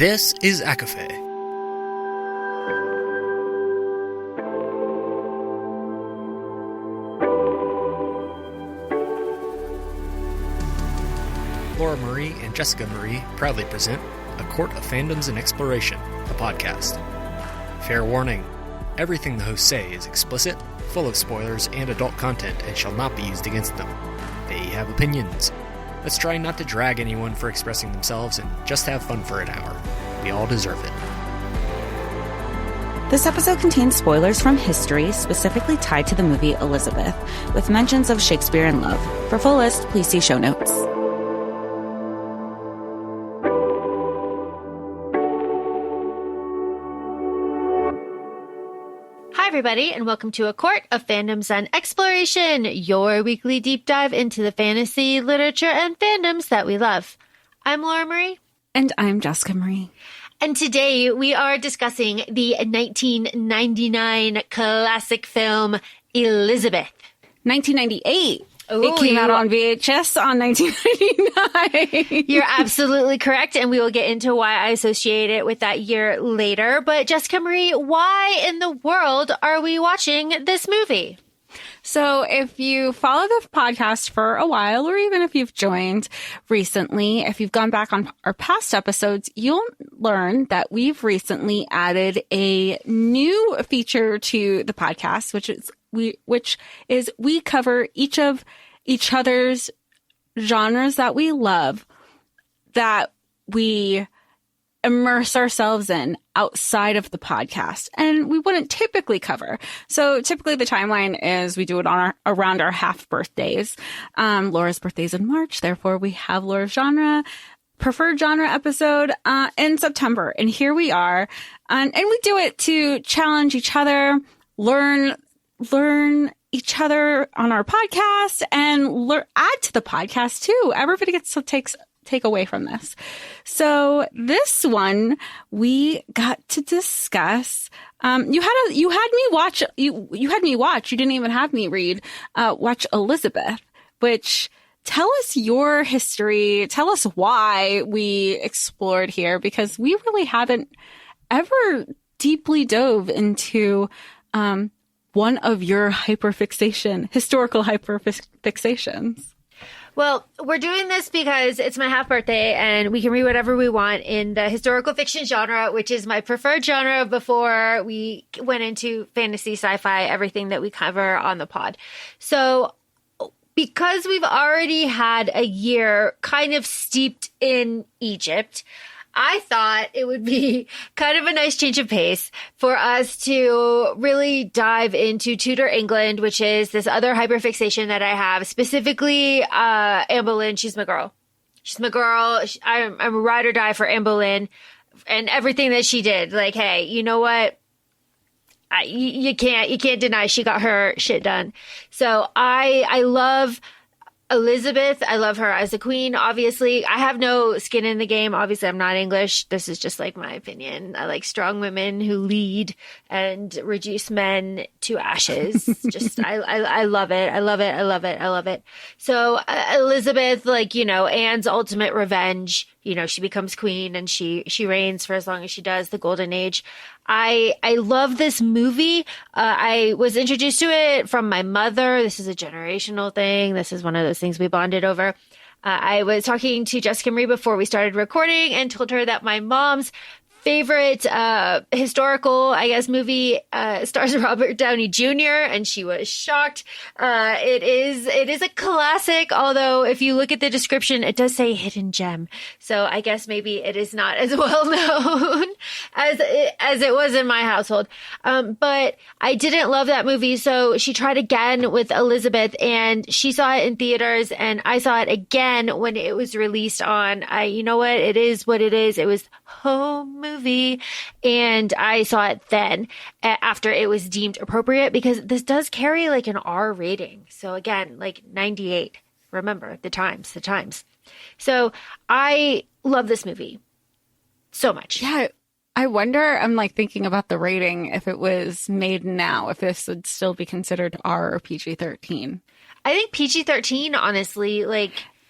This is ACOFAE. Laura Marie and Jessica Marie proudly present A Court of Fandoms and Exploration, a podcast. Fair warning, everything the hosts say is explicit, full of spoilers and adult content and shall not be used against them. They have opinions. Let's try not to drag anyone for expressing themselves and just have fun for an hour. We all deserve it. This episode contains spoilers from history, specifically tied to the movie Elizabeth, with mentions of Shakespeare and love. For full list, please see show notes. Hi, everybody, and welcome to A Court of Fandoms and Exploration, your weekly deep dive into the fantasy, literature, and fandoms that we love. I'm Laura Marie. And I'm Jessica Marie. And today we are discussing the 1999 classic film Elizabeth. 1998. It came out on VHS on 1999. You're absolutely correct, and we will get into why I associate it with that year later. But Jessica Marie, why in the world are we watching this movie? So if you follow the podcast for a while, or even if you've joined recently, if you've gone back on our past episodes, you'll learn that we've recently added a new feature to the podcast, which is we cover each of each other's genres that we love, that we immerse ourselves in outside of the podcast, and we wouldn't typically cover. So typically the timeline is we do it on around our half birthdays. Laura's birthday's in March, therefore we have Laura's preferred genre episode in September, and here we are, and we do it to challenge each other, learn each other on our podcast, and add to the podcast too. Everybody gets to take away from this. So this one we got to discuss. You had me watch. You didn't even have me read. Watch Elizabeth, which tell us your history. Tell us why we explored here, because we really haven't ever deeply dove into one of your historical hyper-fixations. Well, we're doing this because it's my half birthday and we can read whatever we want in the historical fiction genre, which is my preferred genre before we went into fantasy, sci-fi, everything that we cover on the pod. So because we've already had a year kind of steeped in Egypt, I thought it would be kind of a nice change of pace for us to really dive into Tudor England, which is this other hyperfixation that I have, specifically Anne Boleyn. She's my girl. I'm a ride or die for Anne Boleyn and everything that she did. Like, hey, you know what? You can't deny she got her shit done. So I love Elizabeth. I love her as a queen, obviously. I have no skin in the game. Obviously, I'm not English. This is just like my opinion. I like strong women who lead and reduce men to ashes. I love it. I love it. So Elizabeth, Anne's ultimate revenge, she becomes queen and she reigns for as long as she does, the golden age. I love this movie. I was introduced to it from my mother. This is a generational thing. This is one of those things we bonded over. I was talking to Jessica Marie before we started recording and told her that my mom's favorite historical, movie stars Robert Downey Jr., and she was shocked. It is a classic, although if you look at the description, it does say hidden gem. So I guess maybe it is not as well known as it was in my household. But I didn't love that movie, so she tried again with Elizabeth, and she saw it in theaters, and I saw it again when it was released on, you know what? It is what it is. It was home movie, and I saw it then after it was deemed appropriate, because this does carry like an R rating. So again, like 98. Remember the times. So I love this movie so much. Yeah. I wonder, I'm thinking about the rating, if it was made now, if this would still be considered R or PG-13. I think PG-13, honestly,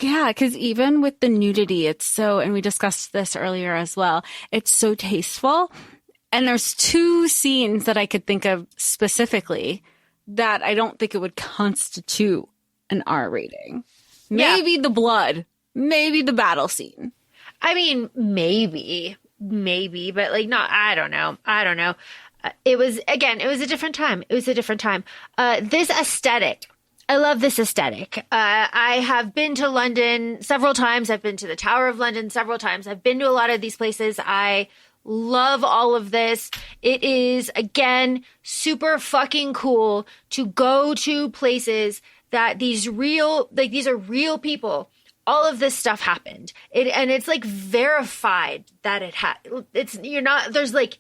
Yeah, because even with the nudity, it's so, and we discussed this earlier as well, it's so tasteful. And there's 2 scenes that I could think of specifically that I don't think it would constitute an R rating. Maybe the blood, maybe the battle scene. I mean, maybe, but like, not, I don't know. It was a different time. This aesthetic, I love this aesthetic. I have been to London several times. I've been to the Tower of London several times. I've been to a lot of these places. I love all of this. It is, again, super fucking cool to go to places that these are real people. All of this stuff happened. And it's like verified that it had. There's like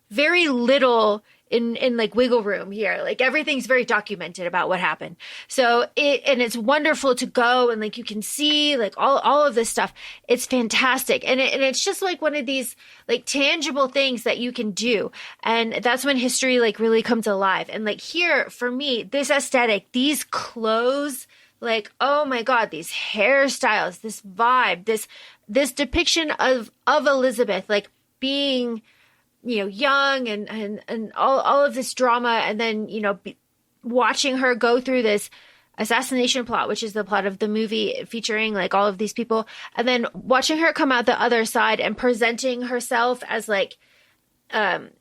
very little in like wiggle room here. Like everything's very documented about what happened. So it's wonderful to go and like you can see like all of this stuff. It's fantastic. And it's just like one of these like tangible things that you can do. And that's when history like really comes alive. And like here for me, this aesthetic, these clothes, like, oh my God, these hairstyles, this vibe, this depiction of Elizabeth, like being, young and all of this drama. And then, watching her go through this assassination plot, which is the plot of the movie featuring like all of these people. And then watching her come out the other side and presenting herself as like,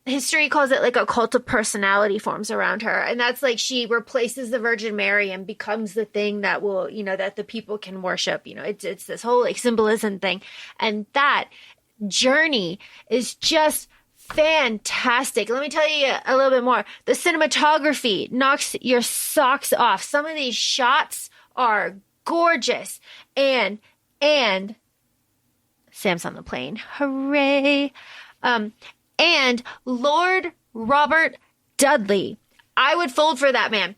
history calls it like a cult of personality forms around her. And that's like, she replaces the Virgin Mary and becomes the thing that will, that the people can worship. It's this whole like symbolism thing. And that journey is just fantastic. Let me tell you a little bit more. The cinematography knocks your socks off. Some of these shots are gorgeous. And Sam's on the plane. Hooray. And Lord Robert Dudley. I would fold for that man.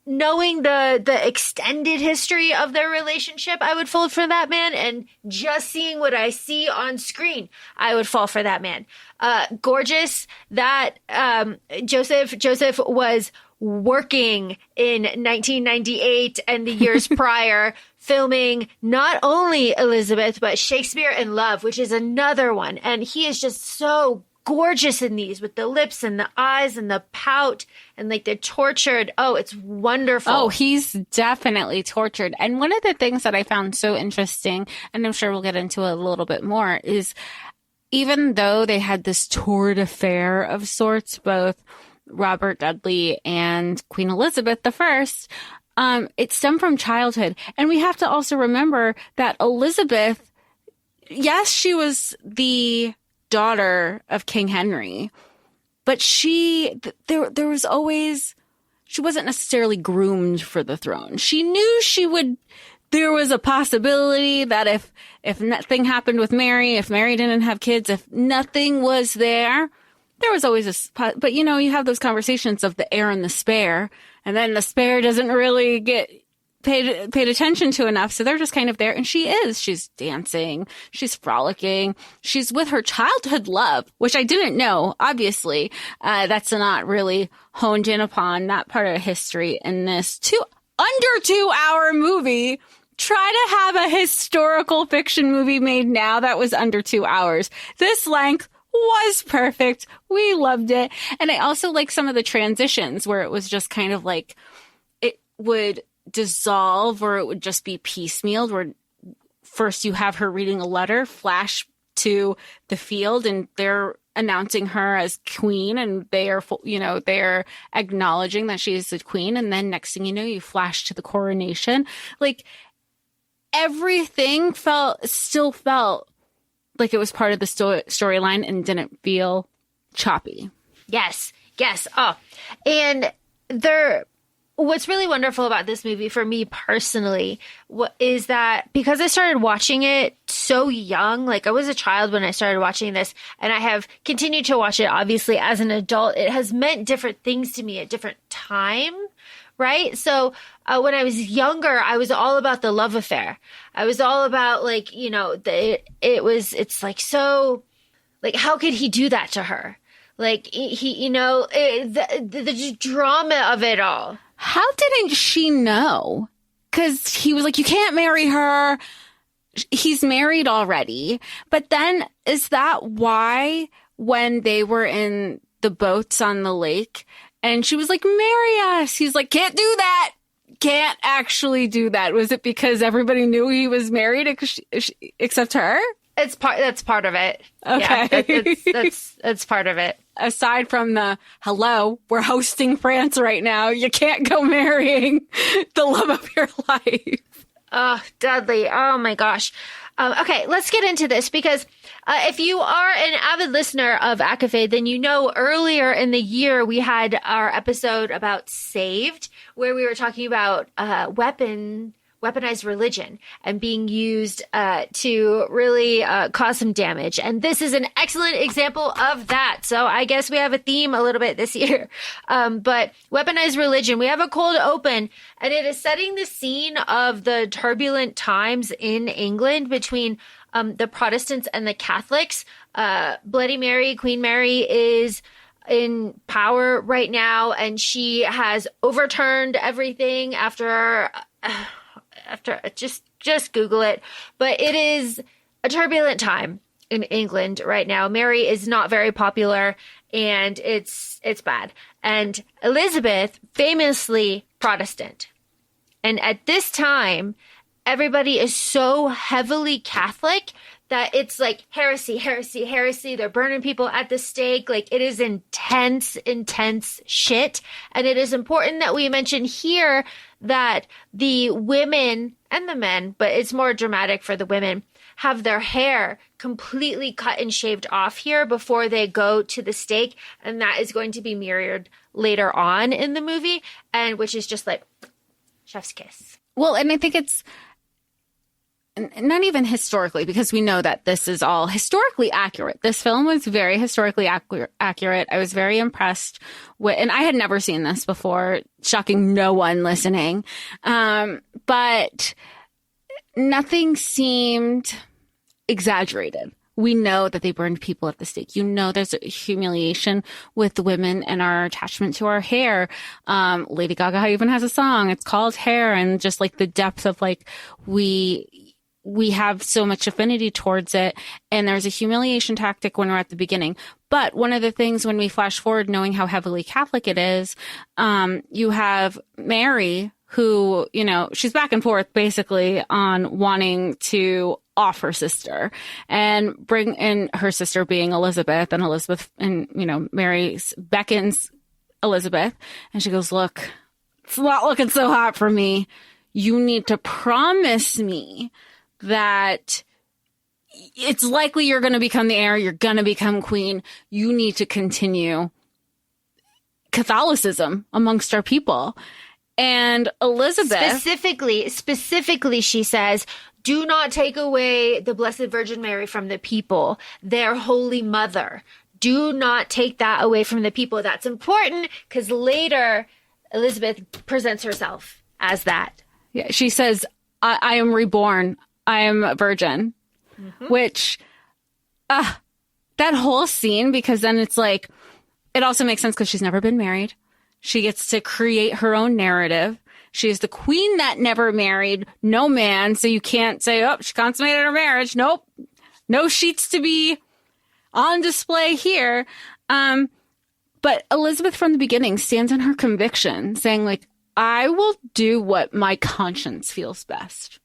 Knowing the extended history of their relationship, I would fold for that man. And just seeing what I see on screen, I would fall for that man. Gorgeous that Joseph was working in 1998 and the years prior, filming not only Elizabeth, but Shakespeare in Love, which is another one. And he is just so gorgeous in these with the lips and the eyes and the pout and like the tortured. Oh, it's wonderful. Oh, he's definitely tortured. And one of the things that I found so interesting, and I'm sure we'll get into it a little bit more, is even though they had this torrid affair of sorts, both Robert Dudley and Queen Elizabeth I, it stemmed from childhood. And we have to also remember that Elizabeth, yes, she was the daughter of King Henry, but there was always, she wasn't necessarily groomed for the throne. She knew there was a possibility that if nothing happened with Mary, if Mary didn't have kids, if nothing was there was always but you have those conversations of the heir and the spare, and then the spare doesn't really get paid attention to enough. So they're just kind of there. And she's dancing. She's frolicking. She's with her childhood love, which I didn't know. Obviously, that's not really honed in upon that part of history in this under 2-hour movie. Try to have a historical fiction movie made now that was under 2 hours. This length was perfect. We loved it. And I also like some of the transitions where it was just kind of like it would dissolve or it would just be piecemealed, where first you have her reading a letter, flash to the field, and they're announcing her as queen, and they're acknowledging that she is the queen, and then next thing you know, you flash to the coronation. Like everything still felt like it was part of the storyline and didn't feel choppy. Yes. Oh, and what's really wonderful about this movie for me personally is that because I started watching it so young, like I was a child when I started watching this, and I have continued to watch it obviously as an adult, it has meant different things to me at different time, right? So when I was younger, I was all about the love affair. I was all about like, it's like, so like, how could he do that to her? Like the drama of it all. How didn't she know? because he was like, you can't marry her. He's married already. But then is that why when they were in the boats on the lake and she was like, marry us, he's like, can't do that. Can't actually do that. Was it because everybody knew he was married except her? That's part of it. Okay. Yeah, that's part of it. Aside from the, hello, we're hosting France right now. You can't go marrying the love of your life. Oh, Dudley. Oh my gosh. Okay, let's get into this because if you are an avid listener of ACOFAE, then you know earlier in the year we had our episode about Saved, where we were talking about weaponized religion and being used to really cause some damage. And this is an excellent example of that. So I guess we have a theme a little bit this year. But weaponized religion, we have a cold open, and it is setting the scene of the turbulent times in England between the Protestants and the Catholics. Bloody Mary, Queen Mary, is in power right now, and she has overturned everything after just Google it. But it is a turbulent time in England right now. Mary is not very popular, and it's bad. And Elizabeth, famously Protestant. And at this time, everybody is so heavily Catholic that it's like heresy, heresy, heresy. They're burning people at the stake. Like, it is intense shit. And it is important that we mention here that the women and the men, but it's more dramatic for the women, have their hair completely cut and shaved off here before they go to the stake. And that is going to be mirrored later on in the movie, and which is just like chef's kiss. Well, and I think it's not even historically, because we know that this is all historically accurate. This film was very historically accurate. I was very impressed with, and I had never seen this before, shocking no one listening. But nothing seemed exaggerated. We know that they burned people at the stake. You know, there's a humiliation with the women and our attachment to our hair. Lady Gaga even has a song. It's called Hair, and just like the depth of like, we have so much affinity towards it. And there's a humiliation tactic when we're at the beginning. But one of the things when we flash forward, knowing how heavily Catholic it is, you have Mary, who, you know, she's back and forth basically on wanting to off her sister and bring in her sister being Elizabeth, and, you know, Mary beckons Elizabeth and she goes, look, it's not looking so hot for me. You need to promise me that it's likely you're going to become the heir. You're going to become queen. You need to continue Catholicism amongst our people. And Elizabeth specifically, she says, do not take away the Blessed Virgin Mary from the people, their holy mother. Do not take that away from the people. That's important because later Elizabeth presents herself as that. Yeah, she says, I am reborn. I am a virgin, which, that whole scene, because then it's like, it also makes sense because she's never been married. She gets to create her own narrative. She is the queen that never married, no man. So you can't say, oh, she consummated her marriage. Nope. No sheets to be on display here. But Elizabeth from the beginning stands on her conviction, saying like, I will do what my conscience feels best.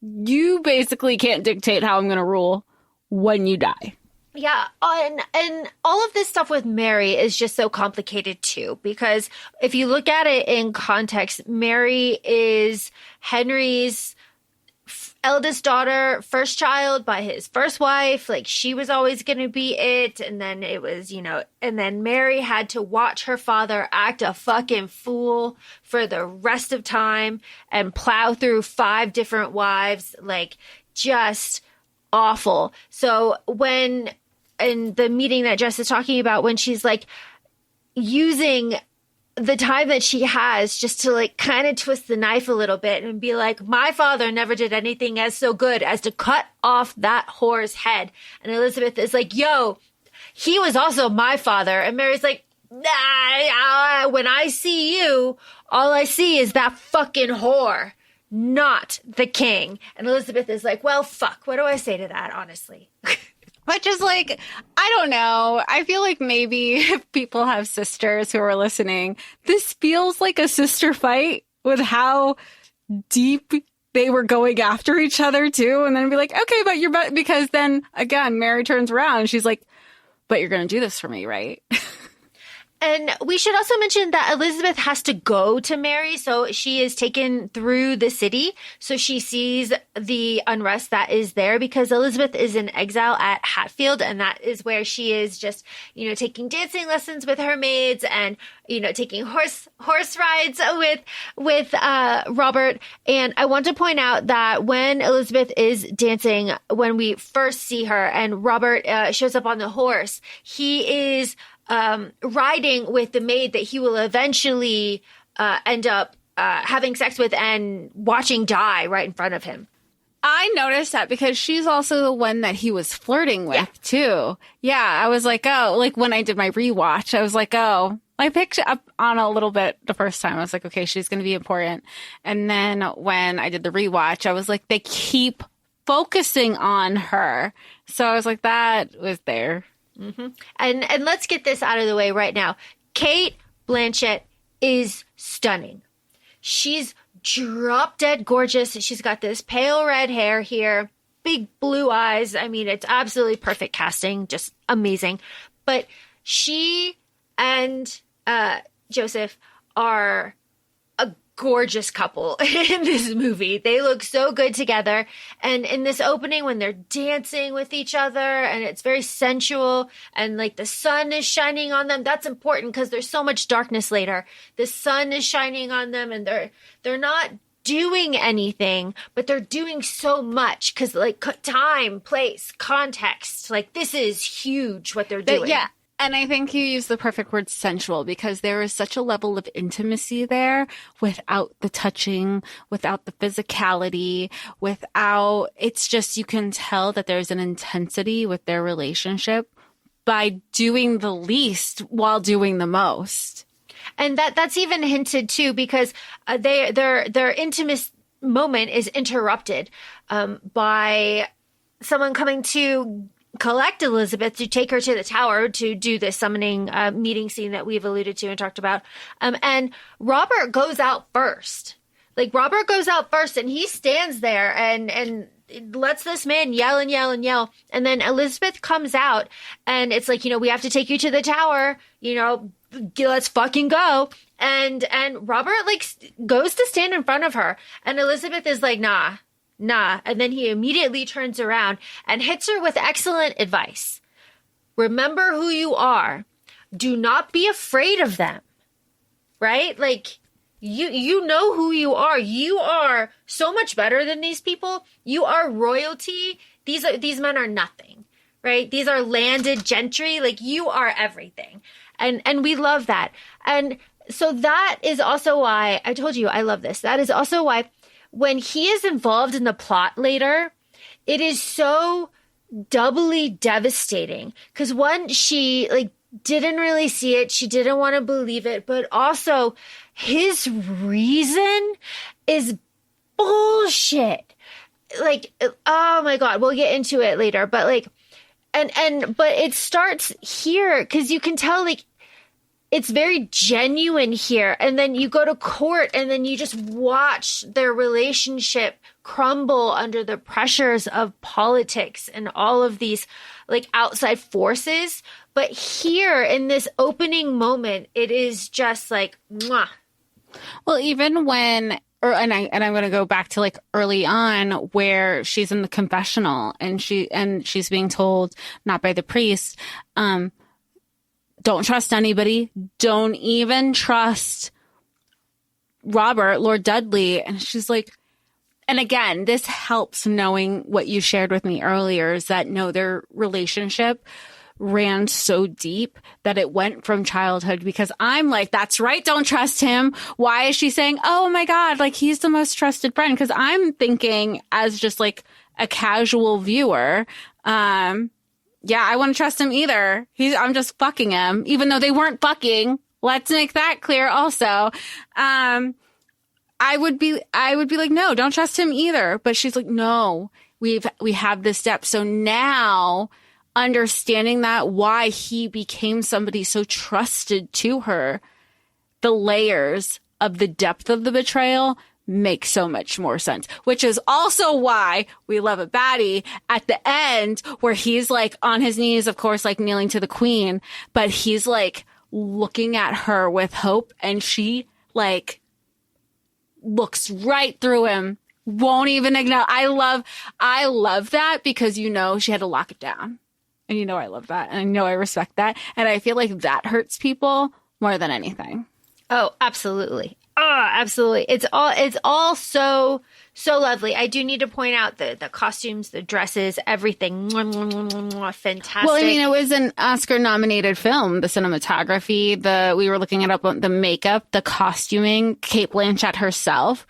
You basically can't dictate how I'm going to rule when you die. Yeah, and all of this stuff with Mary is just so complicated too, because if you look at it in context, Mary is Henry's eldest daughter, first child by his first wife. Like, she was always going to be it. And then it was, you know, and then Mary had to watch her father act a fucking fool for the rest of time and plow through 5 different wives, like, just awful. So when, in the meeting that Jess is talking about, when she's like using the time that she has just to like kind of twist the knife a little bit and be like, my father never did anything as so good as to cut off that whore's head. And Elizabeth is like, yo, he was also my father. And Mary's like, nah, when I see you, all I see is that fucking whore. not the king. And Elizabeth is like, well, fuck. What do I say to that, honestly? Which is like, I don't know. I feel like maybe if people have sisters who are listening, this feels like a sister fight with how deep they were going after each other too. And then be like, okay, but because then again, Mary turns around and she's like, but you're going to do this for me, right? And we should also mention that Elizabeth has to go to Mary. So she is taken through the city. So she sees the unrest that is there because Elizabeth is in exile at Hatfield. And that is where she is just, taking dancing lessons with her maids and, taking horse rides with Robert. And I want to point out that when Elizabeth is dancing, when we first see her and Robert shows up on the horse, he is riding with the maid that he will eventually end up having sex with and watching die right in front of him. I noticed that because she's also the one that he was flirting with too. Yeah, I was like, oh, like when I did my rewatch, I was like, oh, I picked up on a little bit the first time. I was like, okay, she's going to be important. And then when I did the rewatch, I was like, they keep focusing on her. So I was like, that was there. Mm-hmm. And let's get this out of the way right now. Cate Blanchett is stunning. She's drop dead gorgeous. She's got this pale red hair here, big blue eyes. I mean, it's absolutely perfect casting, just amazing. But she and Joseph are a gorgeous couple in this movie. They look so good together. And in this opening, when they're dancing with each other and it's very sensual and like the sun is shining on them, that's important because there's so much darkness later. The sun is shining on them and they're not doing anything, but they're doing so much because like time, place, context, like this is huge what they're doing. Yeah. And I think you use the perfect word sensual because there is such a level of intimacy there without the touching, without the physicality, it's just, you can tell that there's an intensity with their relationship by doing the least while doing the most. And that's even hinted too, because their intimate moment is interrupted by someone coming to collect Elizabeth to take her to the tower to do the summoning meeting scene that we've alluded to and talked about. And Robert goes out first. Like Robert goes out first and he stands there and lets this man yell and yell and yell. And then Elizabeth comes out and it's like, we have to take you to the tower, let's fucking go. And Robert goes to stand in front of her and Elizabeth is like, nah. And then he immediately turns around and hits her with excellent advice. Remember who you are. Do not be afraid of them. Right? Like, you know who you are. You are so much better than these people. You are royalty. These men are nothing. Right? These are landed gentry. Like, you are everything. And we love that. And so that is also why, I told you I love this. That is also why when he is involved in the plot later, it is so doubly devastating. Because one, she didn't really see it. She didn't want to believe it. But also his reason is bullshit. Oh my God, we'll get into it later. But but it starts here because you can tell it's very genuine here. And then you go to court and then you just watch their relationship crumble under the pressures of politics and all of these outside forces. But here in this opening moment, it is just mwah. Well, even when, and I'm going to go back to early on where she's in the confessional and she's being told, not by the priest, don't trust anybody. Don't even trust Robert, Lord Dudley. And she's like, and again, this helps knowing what you shared with me earlier is that their relationship ran so deep that it went from childhood because I'm like, that's right. Don't trust him. Why is she saying, oh my God, he's the most trusted friend? Because I'm thinking as just a casual viewer, yeah, I wouldn't trust him either. I'm just fucking him, even though they weren't fucking. Let's make that clear also. I I would be like, no, don't trust him either. But she's like, no, we have this depth. So now understanding that why he became somebody so trusted to her, the layers of the depth of the betrayal make so much more sense, which is also why we love a baddie at the end where he's like on his knees, of course, like kneeling to the queen, but he's like looking at her with hope and she like looks right through him, won't even acknowledge. I love that because, you know, she had to lock it down and, you know, I love that and I know I respect that. And I feel like that hurts people more than anything. Oh, absolutely. Oh, absolutely. It's all so lovely. I do need to point out the costumes, the dresses, everything. Fantastic. Well, I mean, it was an Oscar-nominated film. The cinematography, we were looking it up, the makeup, the costuming, Cate Blanchett herself.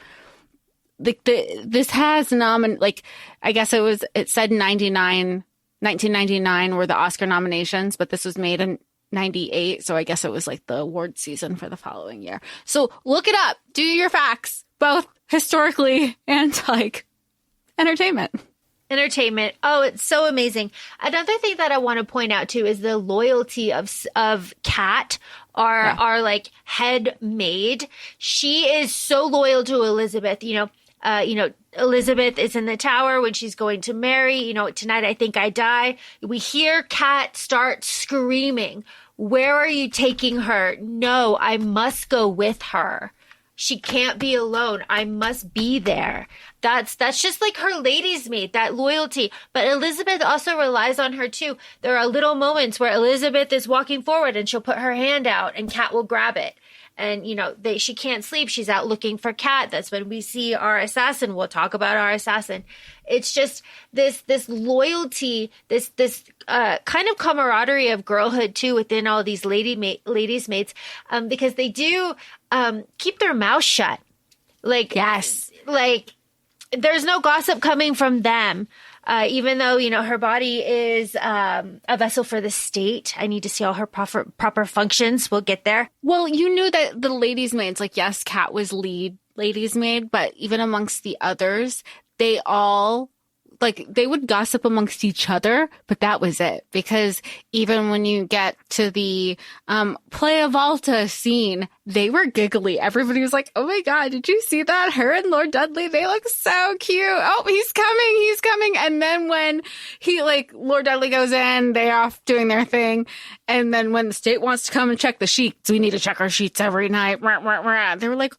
This has I guess it said 1999 were the Oscar nominations, but this was made in 98, so I guess it was like the award season for the following year. So look it up. Do your facts, both historically and like entertainment. Oh, it's so amazing. Another thing that I want to point out too is the loyalty of Kat, our like head maid. She is so loyal to Elizabeth. Elizabeth is in the tower when she's going to marry. Tonight I think I die. We hear Kat start screaming. Where are you taking her? No, I must go with her. She can't be alone. I must be there. That's just like her lady's maid, that loyalty. But Elizabeth also relies on her too. There are little moments where Elizabeth is walking forward and she'll put her hand out and Kat will grab it. And, she can't sleep. She's out looking for Kat. That's when we see our assassin. We'll talk about our assassin. It's just this loyalty, this kind of camaraderie of girlhood too within all these ladies' maids, because they do keep their mouth shut. Like, yes, like there's no gossip coming from them. Even though, her body is a vessel for the state. I need to see all her proper functions. We'll get there. Well, you knew that the ladies' maids, like, yes, Kat was lead ladies' maid, but even amongst the others, they all, like, they would gossip amongst each other, but that was it. Because even when you get to the Playa Volta scene, they were giggly. Everybody was like, oh my God, did you see that? Her and Lord Dudley, they look so cute. Oh, he's coming. And then when Lord Dudley goes in, they're off doing their thing. And then when the state wants to come and check the sheets, we need to check our sheets every night. They were like,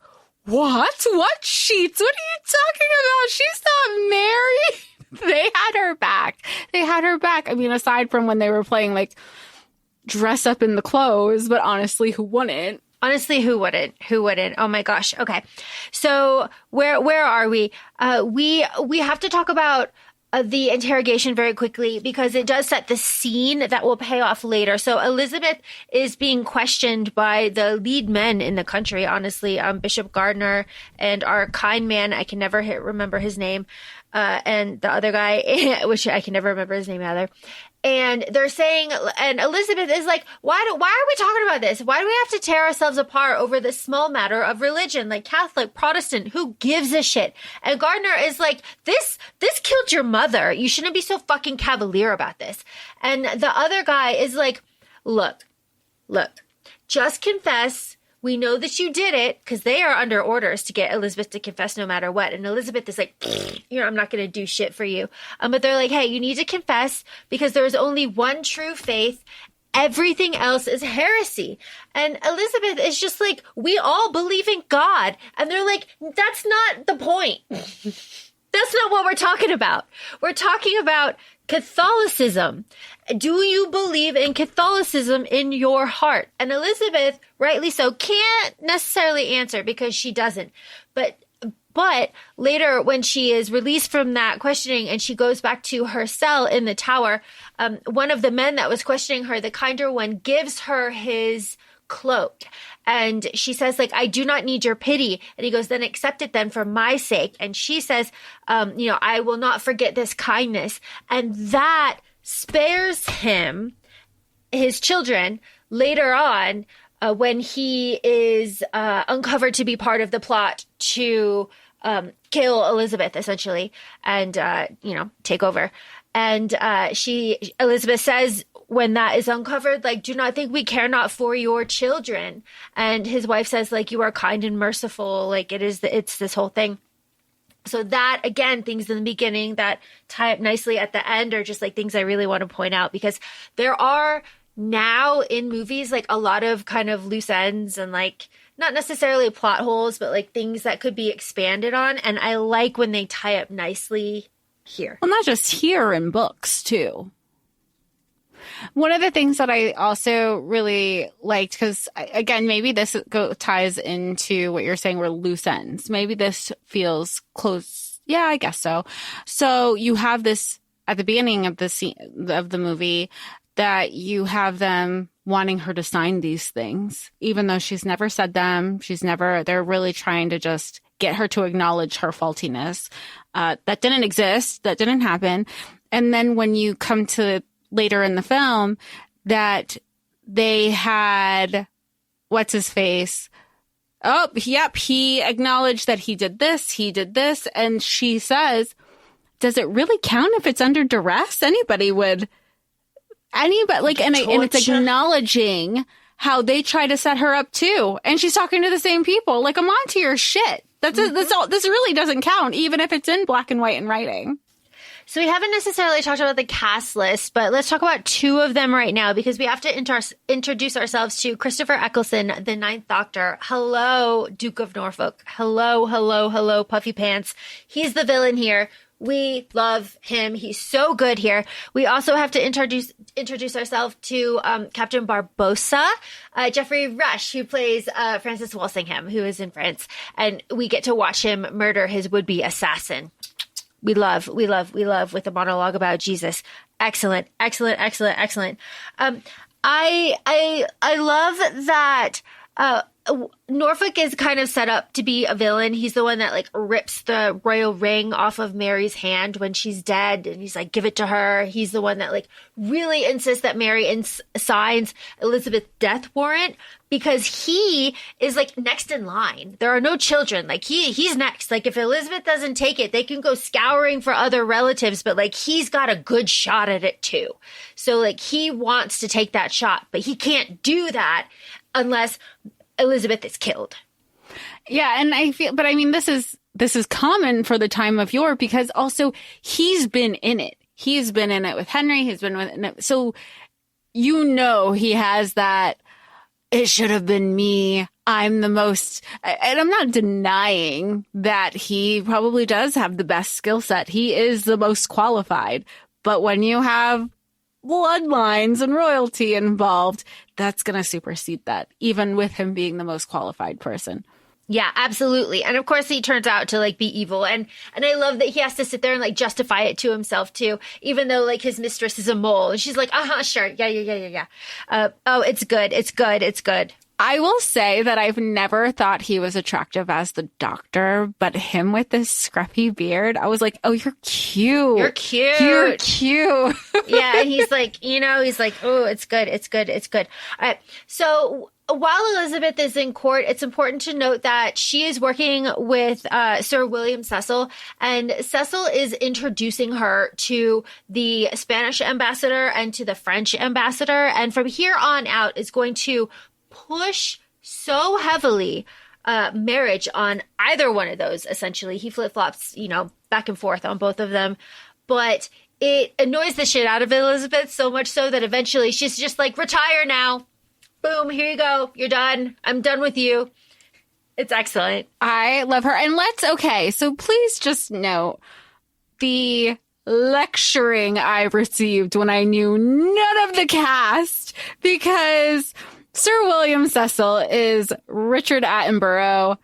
what? What sheets? What are you talking about? She's not married. They had her back. I mean, aside from when they were playing like dress up in the clothes, but honestly, who wouldn't? Who wouldn't? Oh my gosh. Okay. So where are we? We have to talk about the interrogation very quickly because it does set the scene that will pay off later. So Elizabeth is being questioned by the lead men in the country, honestly, Bishop Gardner and our kind man. I can never remember his name. And the other guy, which I can never remember his name either. And they're saying, and Elizabeth is like, why are we talking about this? Why do we have to tear ourselves apart over this small matter of religion, like Catholic, Protestant, who gives a shit? And Gardner is like, this killed your mother. You shouldn't be so fucking cavalier about this. And the other guy is like, look, just confess. We know that you did it because they are under orders to get Elizabeth to confess no matter what. And Elizabeth is like, I'm not going to do shit for you. But they're like, hey, you need to confess because there is only one true faith. Everything else is heresy. And Elizabeth is just like, we all believe in God. And they're like, that's not the point. That's not what we're talking about. We're talking about Catholicism. Do you believe in Catholicism in your heart? And Elizabeth, rightly so, can't necessarily answer because she doesn't. But later when she is released from that questioning and she goes back to her cell in the tower, one of the men that was questioning her, the kinder one, gives her his cloak. And she says, like, I do not need your pity. And he goes, then accept it then for my sake. And she says, I will not forget this kindness. And that spares him, his children, later on, when he is uncovered to be part of the plot to kill Elizabeth, essentially, and, take over. And Elizabeth says, when that is uncovered, like, do not think we care not for your children. And his wife says, like, you are kind and merciful. Like, it's this whole thing. So that, again, things in the beginning that tie up nicely at the end are just like things I really want to point out, because there are now in movies, like, a lot of kind of loose ends and, like, not necessarily plot holes, but like things that could be expanded on. And I like when they tie up nicely here. Well, not just here, in books too. One of the things that I also really liked, because again, maybe this ties into what you're saying were loose ends. Maybe this feels close. Yeah, I guess so. So you have this at the beginning of the scene of the movie that you have them wanting her to sign these things, even though she's never said them. They're really trying to just get her to acknowledge her faultiness. That didn't exist. That didn't happen. And then when you come to later in the film, that they had, what's his face? Oh, yep. He acknowledged that he did this. And she says, does it really count if it's under duress? Anybody, like, and it's acknowledging how they try to set her up too. And she's talking to the same people. Like, I'm on to your shit. This really doesn't count, even if it's in black and white in writing. So we haven't necessarily talked about the cast list, but let's talk about two of them right now, because we have to introduce ourselves to Christopher Eccleston, the Ninth Doctor. Hello, Duke of Norfolk. Hello, Puffy Pants. He's the villain here. We love him. He's so good here. We also have to introduce ourselves to Captain Barbossa, Jeffrey Rush, who plays Francis Walsingham, who is in France. And we get to watch him murder his would-be assassin. We love with a monologue about Jesus. Excellent. I love that Norfolk is kind of set up to be a villain. He's the one that like rips the royal ring off of Mary's hand when she's dead, and he's like, give it to her. He's the one that like really insists that Mary signs Elizabeth's death warrant, because he is like next in line. There are no children. Like he's next. Like if Elizabeth doesn't take it, they can go scouring for other relatives, but like he's got a good shot at it too. So like he wants to take that shot, but he can't do that unless Elizabeth is killed. Yeah, and this is common for the time of yore, because also he's been in it. He's been in it with Henry. He's been with it. So he has that, it should have been me. I'm the most, and I'm not denying that he probably does have the best skill set. He is the most qualified. But when you have bloodlines and royalty involved, that's going to supersede that, even with him being the most qualified person. Yeah, absolutely. And of course he turns out to like be evil. And I love that he has to sit there and like justify it to himself too, even though like his mistress is a mole. And she's like, sure. Yeah. It's good. I will say that I've never thought he was attractive as the Doctor, but him with this scruffy beard, I was like, oh, you're cute. You're cute. Yeah. And he's like, oh, it's good. All right. So while Elizabeth is in court, it's important to note that she is working with Sir William Cecil, and Cecil is introducing her to the Spanish ambassador and to the French ambassador. And from here on out is going to push so heavily marriage on either one of those. Essentially, he flip-flops, back and forth on both of them. But it annoys the shit out of Elizabeth, so much so that eventually she's just like, retire now. Boom, here you go. You're done. I'm done with you. It's excellent. I love her. And so please just note the lecturing I received when I knew none of the cast, because Sir William Cecil is Richard Attenborough.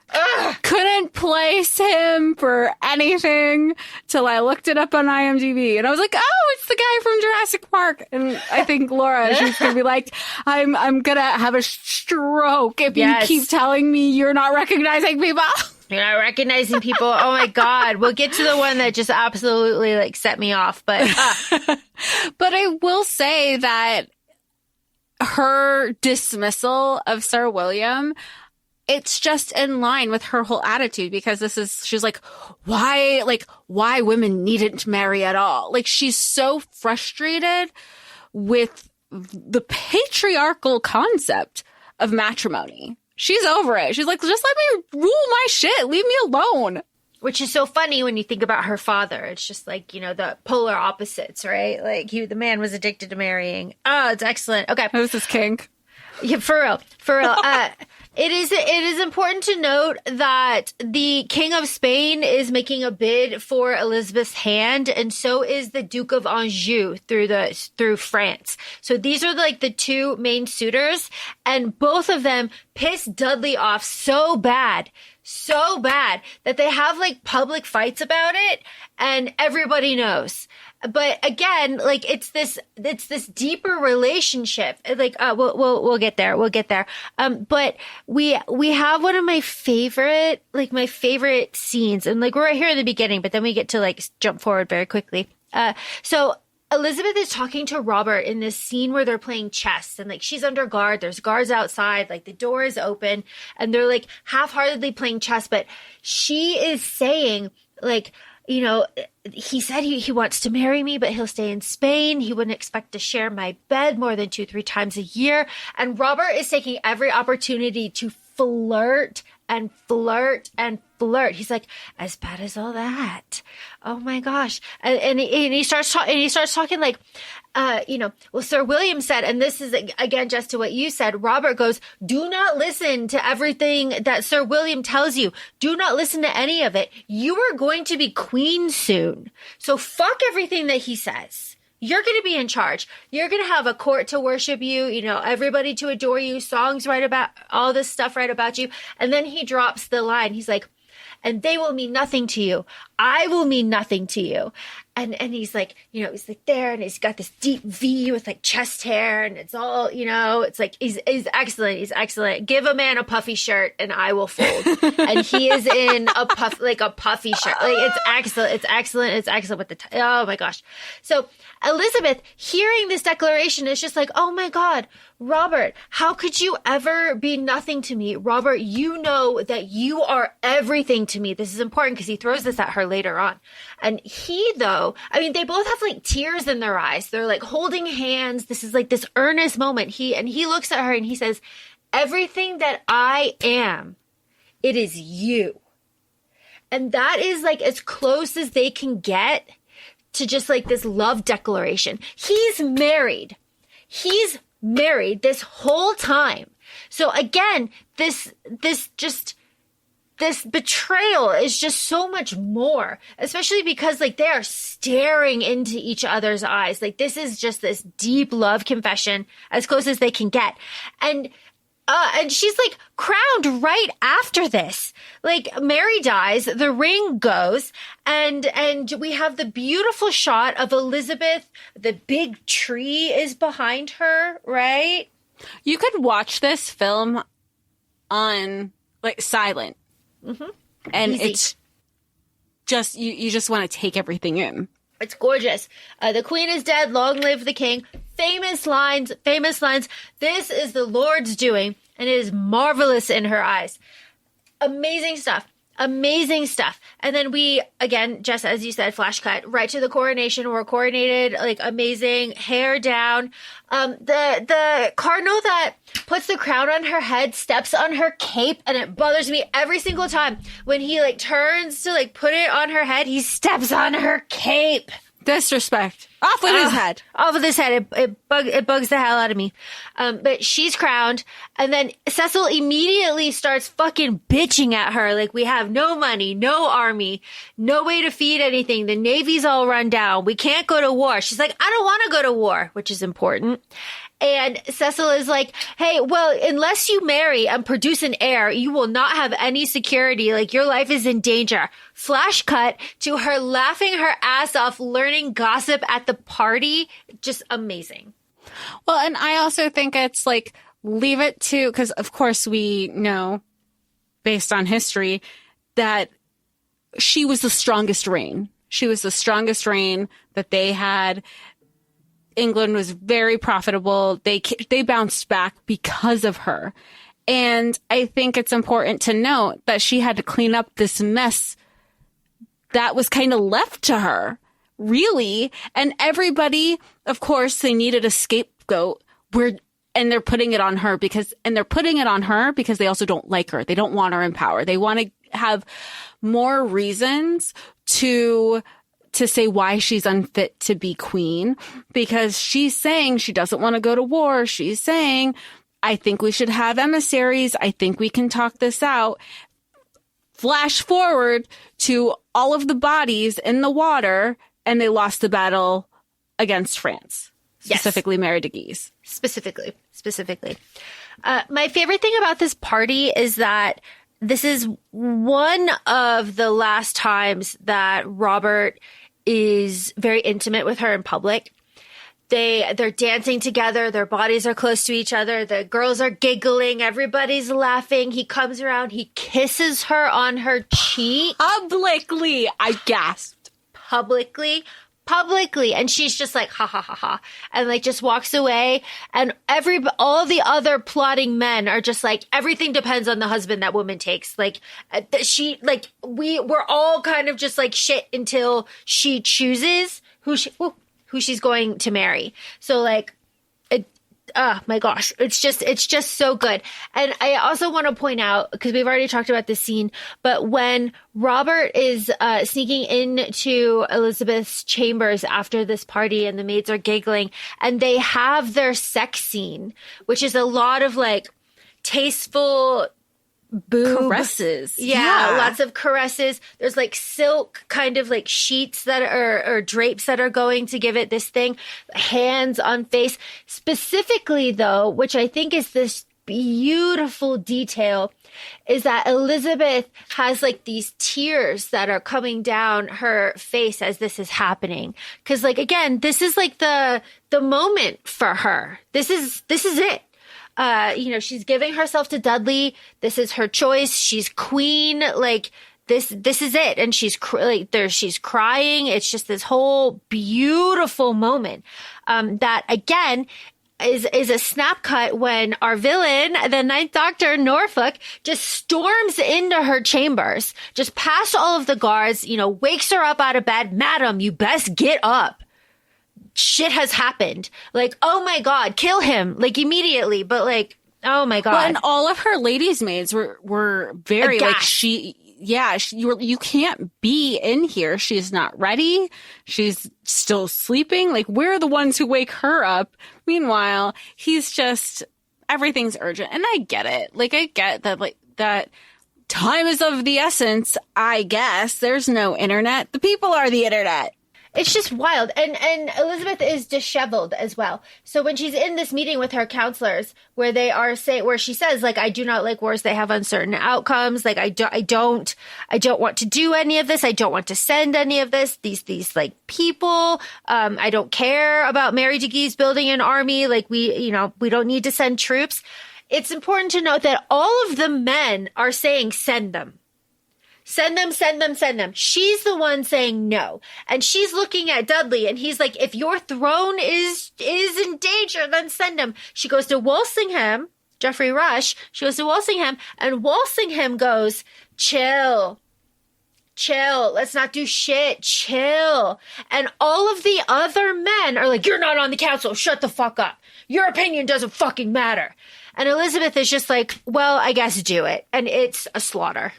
Couldn't place him for anything till I looked it up on IMDb. And I was like, oh, it's the guy from Jurassic Park. And I think Laura, she's going to be like, I'm going to have a stroke if you keep telling me you're not recognizing people. You're not recognizing people. Oh my God. We'll get to the one that just absolutely like set me off. But but I will say that her dismissal of Sir William, it's just in line with her whole attitude, because she's like, why women needn't marry at all. Like, she's so frustrated with the patriarchal concept of matrimony. She's over it. She's like, just let me rule my shit. Leave me alone. Which is so funny when you think about her father. It's just like, the polar opposites, right? Like, the man was addicted to marrying. Oh, it's excellent. Okay. Who's this kink? Yeah, for real. It is important to note that the King of Spain is making a bid for Elizabeth's hand, and so is the Duke of Anjou through France. So these are like the two main suitors, and both of them piss Dudley off so bad that they have like public fights about it, and everybody knows. But again, like, it's this deeper relationship. Like, we'll get there. But we have one of my favorite scenes, and like, we're right here at the beginning, but then we get to like jump forward very quickly. So Elizabeth is talking to Robert in this scene where they're playing chess, and like, she's under guard. There's guards outside, like the door is open, and they're like half-heartedly playing chess. But she is saying, like, he said he wants to marry me, but he'll stay in Spain. He wouldn't expect to share my bed more than 2-3 times a year. And Robert is taking every opportunity to flirt and flirt and flirt. He's like, as bad as all that. Oh my gosh. And he starts talking like, well, Sir William said, and this is again, just to what you said, Robert goes, do not listen to everything that Sir William tells you. Do not listen to any of it. You are going to be queen soon. So fuck everything that he says. You're going to be in charge. You're going to have a court to worship you, everybody to adore you, songs right about all this stuff right about you. And then he drops the line. He's like, and they will mean nothing to you. I will mean nothing to you. And he's like, he's like there, and he's got this deep V with like chest hair, and it's all, it's like, he's excellent. He's excellent. Give a man a puffy shirt and I will fold. And he is in a puffy shirt. Like, it's excellent. It's excellent. It's excellent with oh my gosh. So Elizabeth, hearing this declaration, is just like, oh my God, Robert, how could you ever be nothing to me? Robert, you know that you are everything to me. This is important because he throws this at her later on. And he, though, they both have like tears in their eyes. They're like holding hands. This is like this earnest moment. He looks at her and he says, everything that I am, it is you. And that is like as close as they can get to just like this love declaration. He's married this whole time. So again, this betrayal is just so much more, especially because like they are staring into each other's eyes. Like, this is just this deep love confession as close as they can get. And she's like crowned right after this. Like, Mary dies, the ring goes, and we have the beautiful shot of Elizabeth. The big tree is behind her, right? You could watch this film on like silent. Mm-hmm. And easy. It's just, you just want to take everything in. It's gorgeous. The queen is dead. Long live the king. Famous lines. This is the Lord's doing, and it is marvelous in her eyes. Amazing stuff. And then we, again, just as you said, flash cut right to the coronation. We're coronated, like, amazing, hair down. The cardinal that puts the crown on her head steps on her cape, and it bothers me every single time when he like turns to like put it on her head. He steps on her cape. Disrespect. Off with his head. Off with his head. It bugs the hell out of me. But she's crowned. And then Cecil immediately starts fucking bitching at her. Like, we have no money, no army, no way to feed anything. The Navy's all run down. We can't go to war. She's like, I don't want to go to war, which is important. And Cecil is like, hey, well, unless you marry and produce an heir, you will not have any security. Like, your life is in danger. Flash cut to her laughing her ass off, learning gossip at the party. Just amazing. Well, and I also think it's like, leave it to, because of course we know, based on history, that she was the strongest reign. She was the strongest reign that they had. England was very profitable. They bounced back because of her. And I think it's important to note that she had to clean up this mess that was kind of left to her, really. And everybody, of course, they needed a scapegoat. And they're putting it on her because they also don't like her. They don't want her in power. They want to have more reasons to say why she's unfit to be queen, because she's saying she doesn't want to go to war. She's saying, I think we should have emissaries. I think we can talk this out. Flash forward to all of the bodies in the water, and they lost the battle against France. Specifically, Mary de Guise. Specifically. My favorite thing about this party is that this is one of the last times that Robert is very intimate with her in public. They're dancing together. Their bodies are close to each other. The girls are giggling. Everybody's laughing. He comes around. He kisses her on her cheek. Publicly. I gasped. Publicly. And she's just like, ha, ha, ha, ha. And like just walks away. And all the other plotting men are just like, everything depends on the husband that woman takes. Like we're all kind of just like shit until she chooses who she's going to marry. So like, oh my gosh, it's just so good. And I also want to point out, because we've already talked about this scene, but when Robert is sneaking into Elizabeth's chambers after this party and the maids are giggling and they have their sex scene, which is a lot of like tasteful caresses. Yeah, lots of caresses. There's like silk kind of like sheets that are or drapes that are going to give it this thing. Hands on face. Specifically though, which I think is this beautiful detail, is that Elizabeth has like these tears that are coming down her face as this is happening. Cause like, again, this is like the moment for her. This is it. She's giving herself to Dudley. This is her choice. She's queen. Like this is it. And she's crying. It's just this whole beautiful moment, that again is a snap cut when our villain, the Ninth Doctor, Norfolk, just storms into her chambers, just past all of the guards, wakes her up out of bed. Madam, you best get up. Shit has happened. Like, oh my God, kill him, like immediately. But like, oh my God. Well, and all of her ladies' maids were very aghast. Like you can't be in here. She's not ready. She's still sleeping. Like, we're the ones who wake her up. Meanwhile, he's just, everything's urgent. And I get it. Like, I get that, like, that time is of the essence, I guess. There's no internet. The people are the internet. It's just wild. And Elizabeth is disheveled as well. So when she's in this meeting with her counselors, where she says, like, I do not like wars. They have uncertain outcomes. Like, I don't want to do any of this. I don't want to send any of this. These like people. I don't care about Mary de Guise building an army. Like, we don't need to send troops. It's important to note that all of the men are saying, send them. Send them. She's the one saying no. And she's looking at Dudley and he's like, if your throne is in danger, then send him. She goes to Walsingham, Geoffrey Rush. She goes to Walsingham and Walsingham goes, chill. Let's not do shit. Chill. And all of the other men are like, you're not on the council. Shut the fuck up. Your opinion doesn't fucking matter. And Elizabeth is just like, well, I guess do it. And it's a slaughter.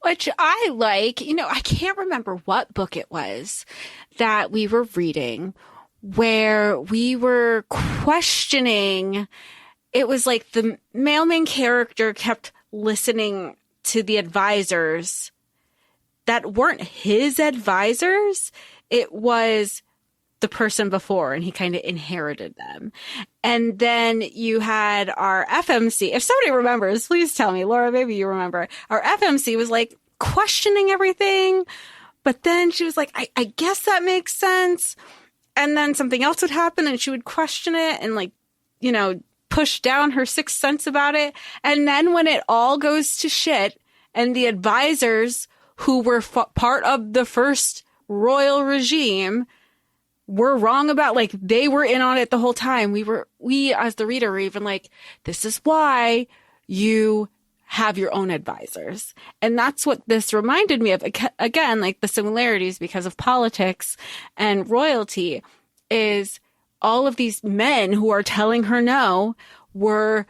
Which I like. I can't remember what book it was that we were reading where we were questioning. It was like the male main character kept listening to the advisors that weren't his advisors. It was the person before, and he kind of inherited them. And then you had our FMC. If somebody remembers, please tell me. Laura, maybe you remember. Our FMC was like questioning everything, but then she was like, I guess that makes sense. And then something else would happen and she would question it and like, push down her sixth sense about it. And then when it all goes to shit and the advisors who were part of the first royal regime were wrong about, like, they were in on it the whole time. We as the reader were even like, this is why you have your own advisors. And that's what this reminded me of. Again, like the similarities because of politics and royalty is all of these men who are telling her no were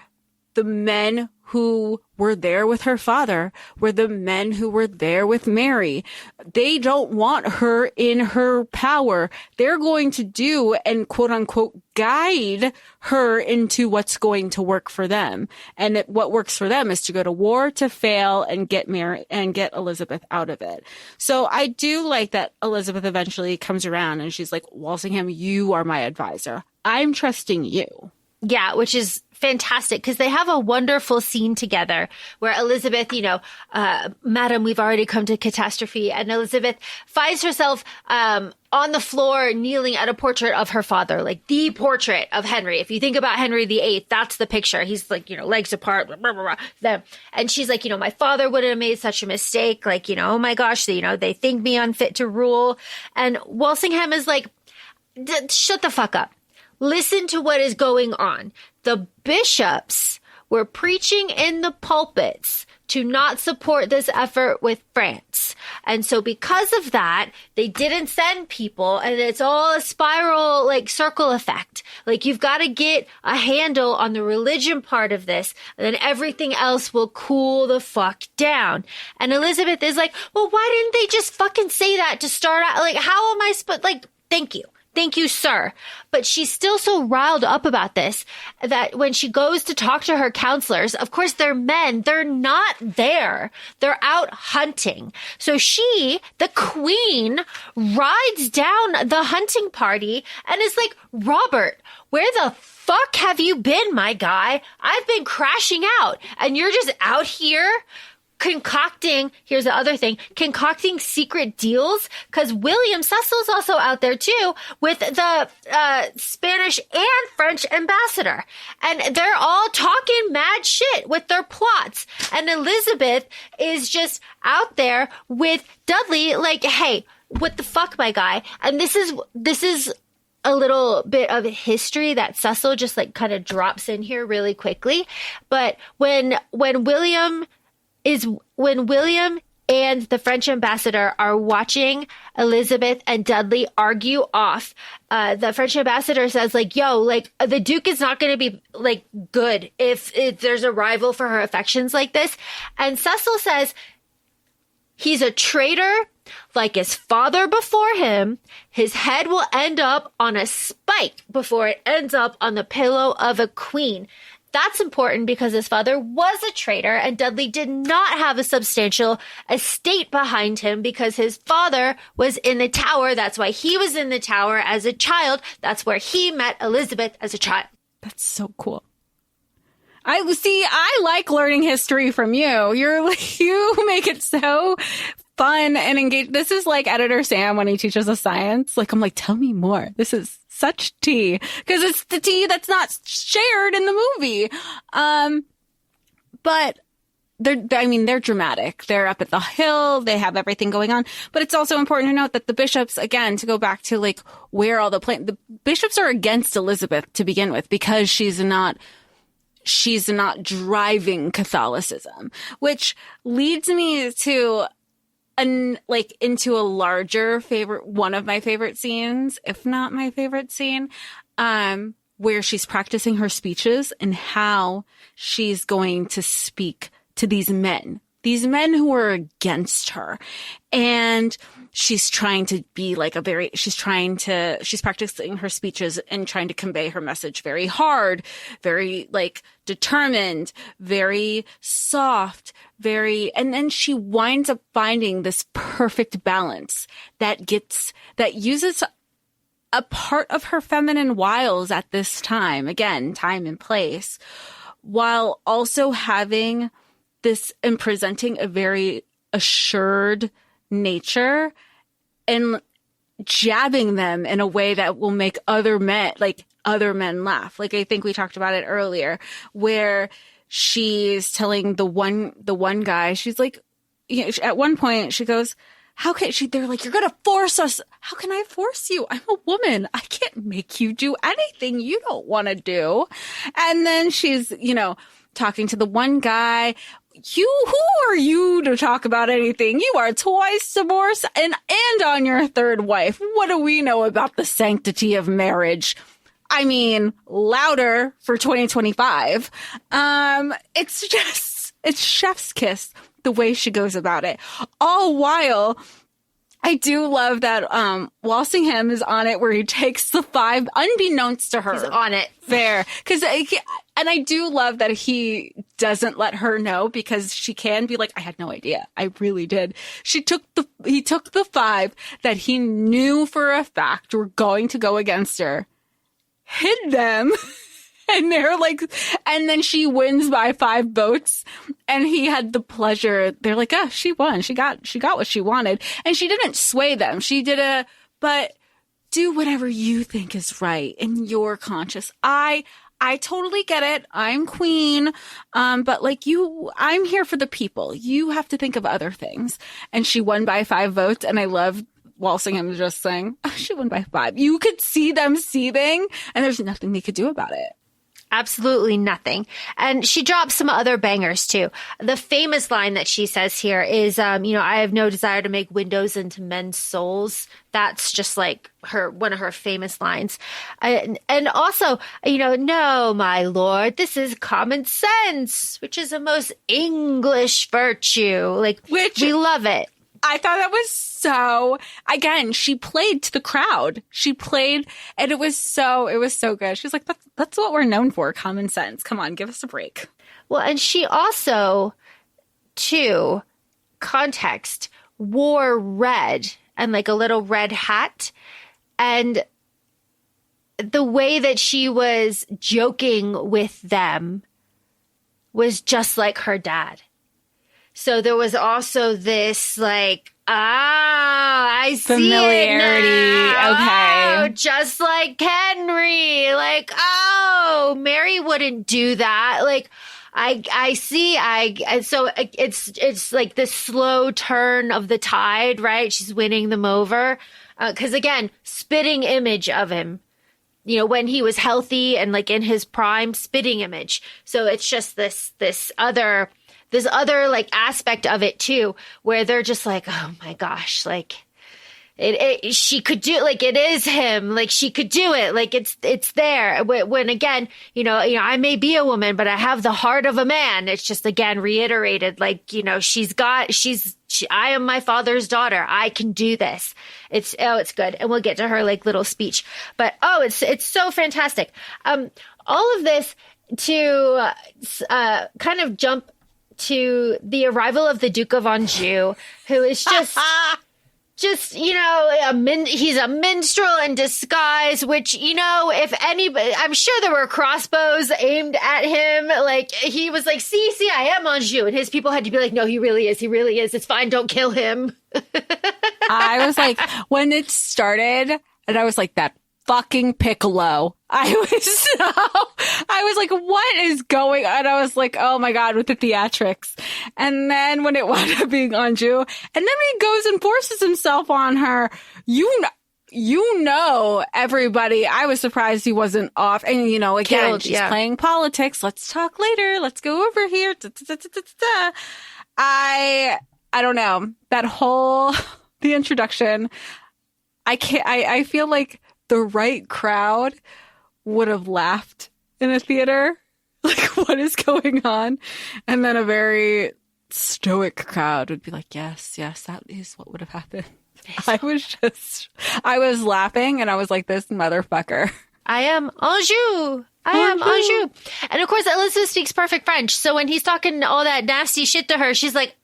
the men who were there with her father, were the men who were there with Mary. They don't want her in her power. They're going to do and quote unquote guide her into what's going to work for them. And what works for them is to go to war, to fail, and get Mary and get Elizabeth out of it. So I do like that Elizabeth eventually comes around and she's like, Walsingham, you are my advisor. I'm trusting you. Yeah, which is fantastic because they have a wonderful scene together where Elizabeth, Madam, we've already come to catastrophe. And Elizabeth finds herself on the floor kneeling at a portrait of her father, like the portrait of Henry. If you think about Henry VIII, that's the picture. He's like, legs apart, blah, blah, blah, blah. And she's like, my father wouldn't have made such a mistake. Like, oh my gosh, they think me unfit to rule. And Walsingham is like, shut the fuck up. Listen to what is going on. The bishops were preaching in the pulpits to not support this effort with France. And so because of that, they didn't send people, and it's all a spiral, like, circle effect. Like, you've got to get a handle on the religion part of this, and then everything else will cool the fuck down. And Elizabeth is like, well, why didn't they just fucking say that to start out? Like, how am I supposed, like, thank you. Thank you, sir. But she's still so riled up about this that when she goes to talk to her counselors, of course, they're men. They're not there. They're out hunting. So she, the queen, rides down the hunting party and is like, Robert, where the fuck have you been, my guy? I've been crashing out and you're just out here concocting, here's the other thing, concocting secret deals, because William Cecil's also out there too with the Spanish and French ambassador. And they're all talking mad shit with their plots. And Elizabeth is just out there with Dudley like, hey, what the fuck, my guy? And this is a little bit of history that Cecil just like kind of drops in here really quickly. But when William and the French ambassador are watching Elizabeth and Dudley argue off, the French ambassador says like, yo, like the Duke is not going to be like good if there's a rival for her affections like this. And Cecil says he's a traitor like his father before him. His head will end up on a spike before it ends up on the pillow of a queen. That's important because his father was a traitor and Dudley did not have a substantial estate behind him because his father was in the Tower. That's why he was in the Tower as a child. That's where he met Elizabeth as a child. That's so cool. I like learning history from you. You make it so fun and engaged. This is like Editor Sam when he teaches us science. Like, I'm like, tell me more. This is such tea because it's the tea that's not shared in the movie. But they're dramatic. They're up at the hill. They have everything going on. But it's also important to note that the bishops, again, to go back to like where all the bishops are against Elizabeth to begin with because she's not driving Catholicism, which leads me to into a larger one of my favorite scenes, if not my favorite scene, where she's practicing her speeches and how she's going to speak to these men who are against her. And she's trying to be like she's practicing her speeches and trying to convey her message very hard, very like determined, very soft, and then she winds up finding this perfect balance that uses a part of her feminine wiles at this time, again, time and place, while also having this and presenting a very assured nature and jabbing them in a way that will make other men laugh. Like, I think we talked about it earlier, where she's telling the one guy, she's like, at one point she goes, how can she, they're like, you're going to force us. How can I force you? I'm a woman. I can't make you do anything you don't want to do. And then she's, talking to the one guy. Who are you to talk about anything? You are twice divorced and on your third wife. What do we know about the sanctity of marriage? I mean, louder for 2025. It's chef's kiss the way she goes about it. All while, I do love that Walsingham is on it, where he takes the 5, unbeknownst to her. He's on it. Fair. And I do love that he doesn't let her know, because she can be like, I had no idea. I really did. He took the 5 that he knew for a fact were going to go against her, hid them. And they're like, and then she wins by 5 votes, and he had the pleasure. They're like, oh, she won. She got what she wanted. And she didn't sway them. She did but do whatever you think is right in your conscience. I totally get it. I'm queen. But like I'm here for the people. You have to think of other things. And she won by 5 votes. And I love Walsingham just saying, oh, she won by 5. You could see them seething, and there's nothing they could do about it. Absolutely nothing. And she drops some other bangers too. The famous line that she says here is, I have no desire to make windows into men's souls. That's just like one of her famous lines. And also, no, my lord, this is common sense, which is a most English virtue. We love it. I thought that was so, again, she played to the crowd. She played, and it was so good. She's like, that's what we're known for, common sense. Come on, give us a break. Well, and she also, too, context, wore red and like a little red hat. And the way that she was joking with them was just like her dad. So there was also this I see familiarity. It now. Okay. Oh, just like Henry. Mary wouldn't do that. I see. So it's like this slow turn of the tide, right? She's winning them over. 'Cause again, spitting image of him, when he was healthy and like in his prime, spitting image. So it's just this other aspect of it too, where they're just like, oh my gosh, she could do, it is him, she could do it, it's there. When again, I may be a woman, but I have the heart of a man. It's just again reiterated, I am my father's daughter. I can do this. It's good. And we'll get to her little speech, but it's so fantastic. All of this to kind of jump to the arrival of the Duke of Anjou, who is he's a minstrel in disguise, which, if anybody, I'm sure there were crossbows aimed at him. He was like, see, I am Anjou. And his people had to be like, no, he really is. It's fine. Don't kill him. I was like, when it started, and I was like, that fucking Piccolo. I was like, what is going on? I was like, oh my God, with the theatrics. And then when it wound up being Anjou, and then when he goes and forces himself on her, everybody, I was surprised he wasn't off. And, again, killed, she's playing politics. Let's talk later. Let's go over here. I don't know. That the introduction, I feel like the right crowd would have laughed in a theater. What is going on? And then a very stoic crowd would be like, yes, that is what would have happened. I was laughing, and I was like, this motherfucker. I am Anjou. And of course, Elizabeth speaks perfect French. So when he's talking all that nasty shit to her, she's like,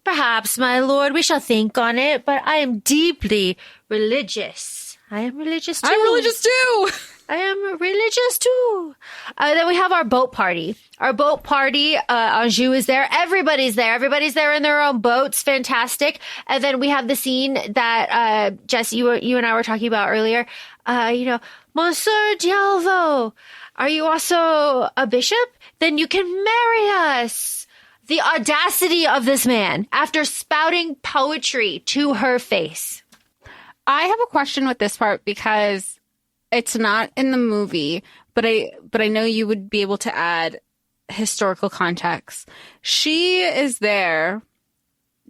perhaps, my lord, we shall think on it, but I am deeply religious. I am religious too. I'm religious too. I am religious too. Then we have our boat party. Anjou is there. Everybody's there. Everybody's there in their own boats. Fantastic. And then we have the scene that Jess, you and I were talking about earlier. Monsieur Dialvo, are you also a bishop? Then you can marry us. The audacity of this man after spouting poetry to her face. I have a question with this part because it's not in the movie, but I know you would be able to add historical context. She is there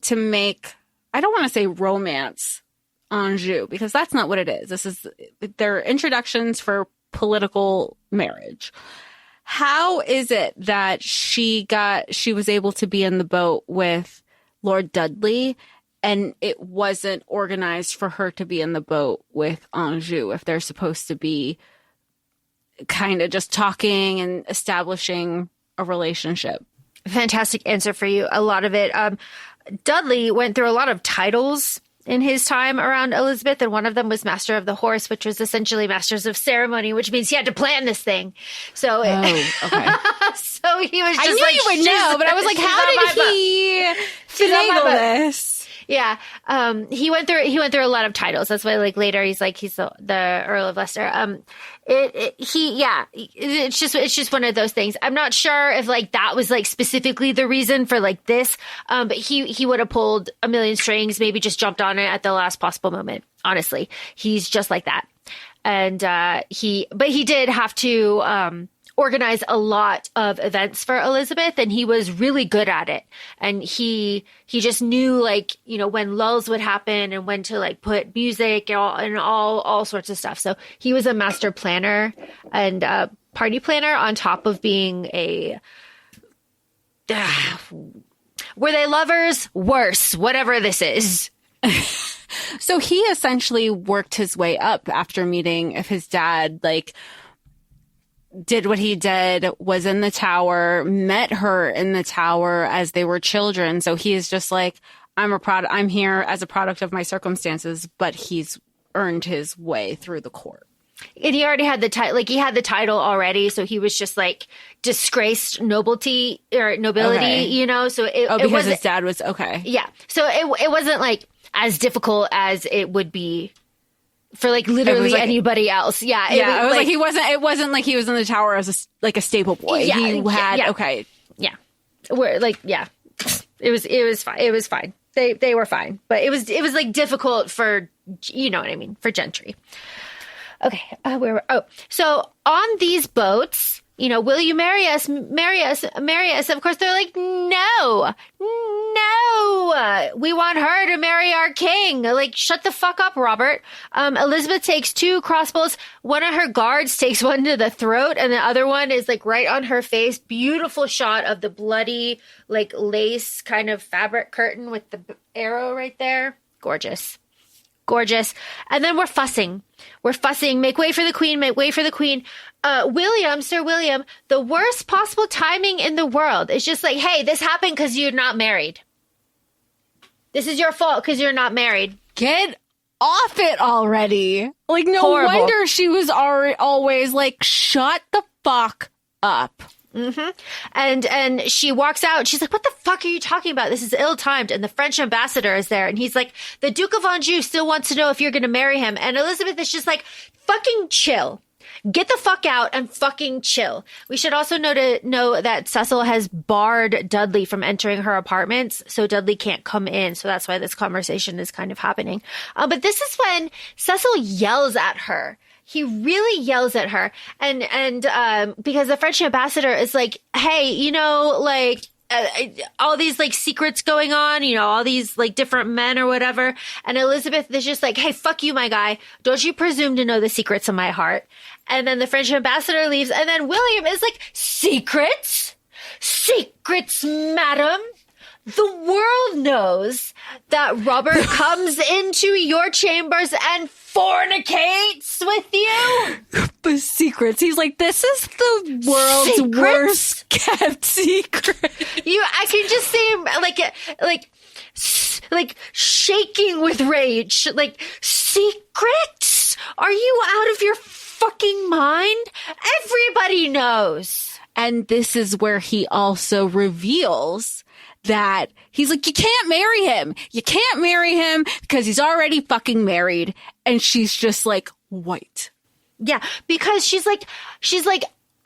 to make, I don't want to say romance Anjou, because that's not what it is. This is their introductions for political marriage. How is it that she was able to be in the boat with Lord Dudley and it wasn't organized for her to be in the boat with Anjou if they're supposed to be kind of just talking and establishing a relationship? Fantastic answer for you. A lot of it. Dudley went through a lot of titles in his time around Elizabeth, and one of them was Master of the Horse, which was essentially Masters of Ceremony, which means he had to plan this thing. So, okay. So he was just I knew you would know, but I was like, how did he finagle this? Yeah. He went through a lot of titles. That's why, like, later he's the Earl of Leicester. It's just one of those things. I'm not sure if like that was like specifically the reason for like this. But he would have pulled a million strings, maybe just jumped on it at the last possible moment. Honestly, he's just like that. And, he did have to, organize a lot of events for Elizabeth, and he was really good at it. And he just knew, like, you know, when lulls would happen and when to like put music and all sorts of stuff. So he was a master planner and party planner on top of being a were they lovers? Worse, whatever this is. So he essentially worked his way up after meeting if his dad, like, did what he did, was in the tower, met her in the tower as they were children. So he is just like, I'm here as a product of my circumstances, but he's earned his way through the court. And he already had the title, like he had the title already. So he was just like disgraced nobility, Okay. you know? So because his dad was okay. Yeah. So it wasn't like as difficult as it would be for like literally like, anybody else. Yeah. It was like he wasn't, it wasn't like he was in the tower as a staple boy. Yeah, he had, yeah. okay. Yeah. We're like, yeah, it was fine. It was fine. They were fine, but it was like difficult for, you know what I mean? For gentry. Okay. So on these boats, you know, will you marry us? Marry us, marry us. Of course, they're like, no, we want her to marry our king. Like, shut the fuck up, Robert. Elizabeth takes 2 crossbows. One of her guards takes one to the throat, and the other one is like right on her face. Beautiful shot of the bloody, like, lace kind of fabric curtain with the arrow right there. Gorgeous. And then we're fussing. Make way for the queen. Sir William, the worst possible timing in the world. It's just like, hey, this happened because you're not married. This is your fault because you're not married. Get off it already. Like, no Horrible. wonder she was always like, shut the fuck up. Mm-hmm. And she walks out. She's like, what the fuck are you talking about? This is ill-timed. And the French ambassador is there. And he's like, the Duke of Anjou still wants to know if you're going to marry him. And Elizabeth is just like, fucking chill. Get the fuck out and fucking chill. We should also know that Cecil has barred Dudley from entering her apartments, so Dudley can't come in. So that's why this conversation is kind of happening. But this is when Cecil yells at her. He really yells at her. And because the French ambassador is like, hey, you know, like, all these like secrets going on, you know, all these like different men or whatever. And Elizabeth is just like, hey, fuck you, my guy. Don't you presume to know the secrets of my heart. And then the French ambassador leaves. And then William is like, secrets, madam. The world knows that Robert comes into your chambers and fornicates with you. The secrets. He's like, this is the world's worst kept secret. I can just see him like shaking with rage. Like, secrets? Are you out of your fucking mind? Everybody knows. And this is where he also reveals that he's like, you can't marry him. You can't marry him because he's already fucking married. And she's just like, white. Yeah, because she's like,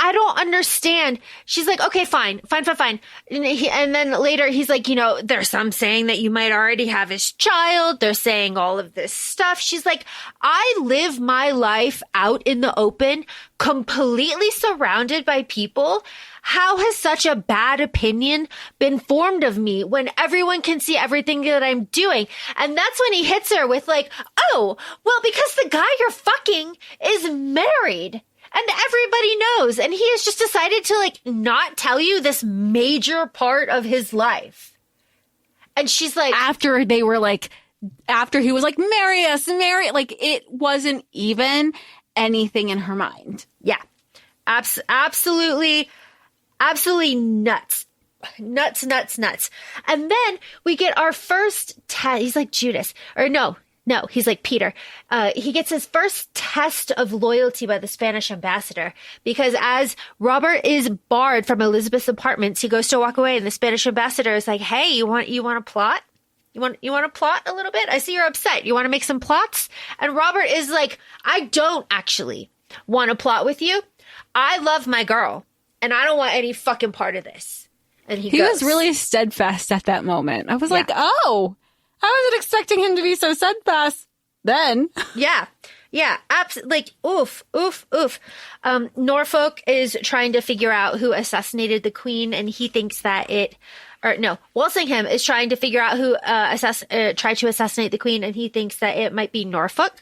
I don't understand. She's like, okay, fine. And then later he's like, there's some saying that you might already have his child. They're saying all of this stuff. She's like, I live my life out in the open, completely surrounded by people. How has such a bad opinion been formed of me when everyone can see everything that I'm doing? And that's when he hits her with like, oh, well, because the guy you're fucking is married. And everybody knows. And he has just decided to like not tell you this major part of his life. And she's like, after he was like, marry us, like it wasn't even anything in her mind. Yeah, absolutely nuts. Nuts. And then we get our first test. He's like Judas, or no, he's like Peter. He gets his first test of loyalty by the Spanish ambassador because as Robert is barred from Elizabeth's apartments, he goes to walk away and the Spanish ambassador is like, hey, you want to plot? You want to plot a little bit? I see you're upset. You want to make some plots? And Robert is like, I don't actually want to plot with you. I love my girl and I don't want any fucking part of this. And he goes. Was really steadfast at that moment. I was like, oh, I wasn't expecting him to be so steadfast then. Yeah. Like, oof. Norfolk is trying to figure out who assassinated the queen, and he thinks that Walsingham is trying to figure out who tried to assassinate the queen, and he thinks that it might be Norfolk.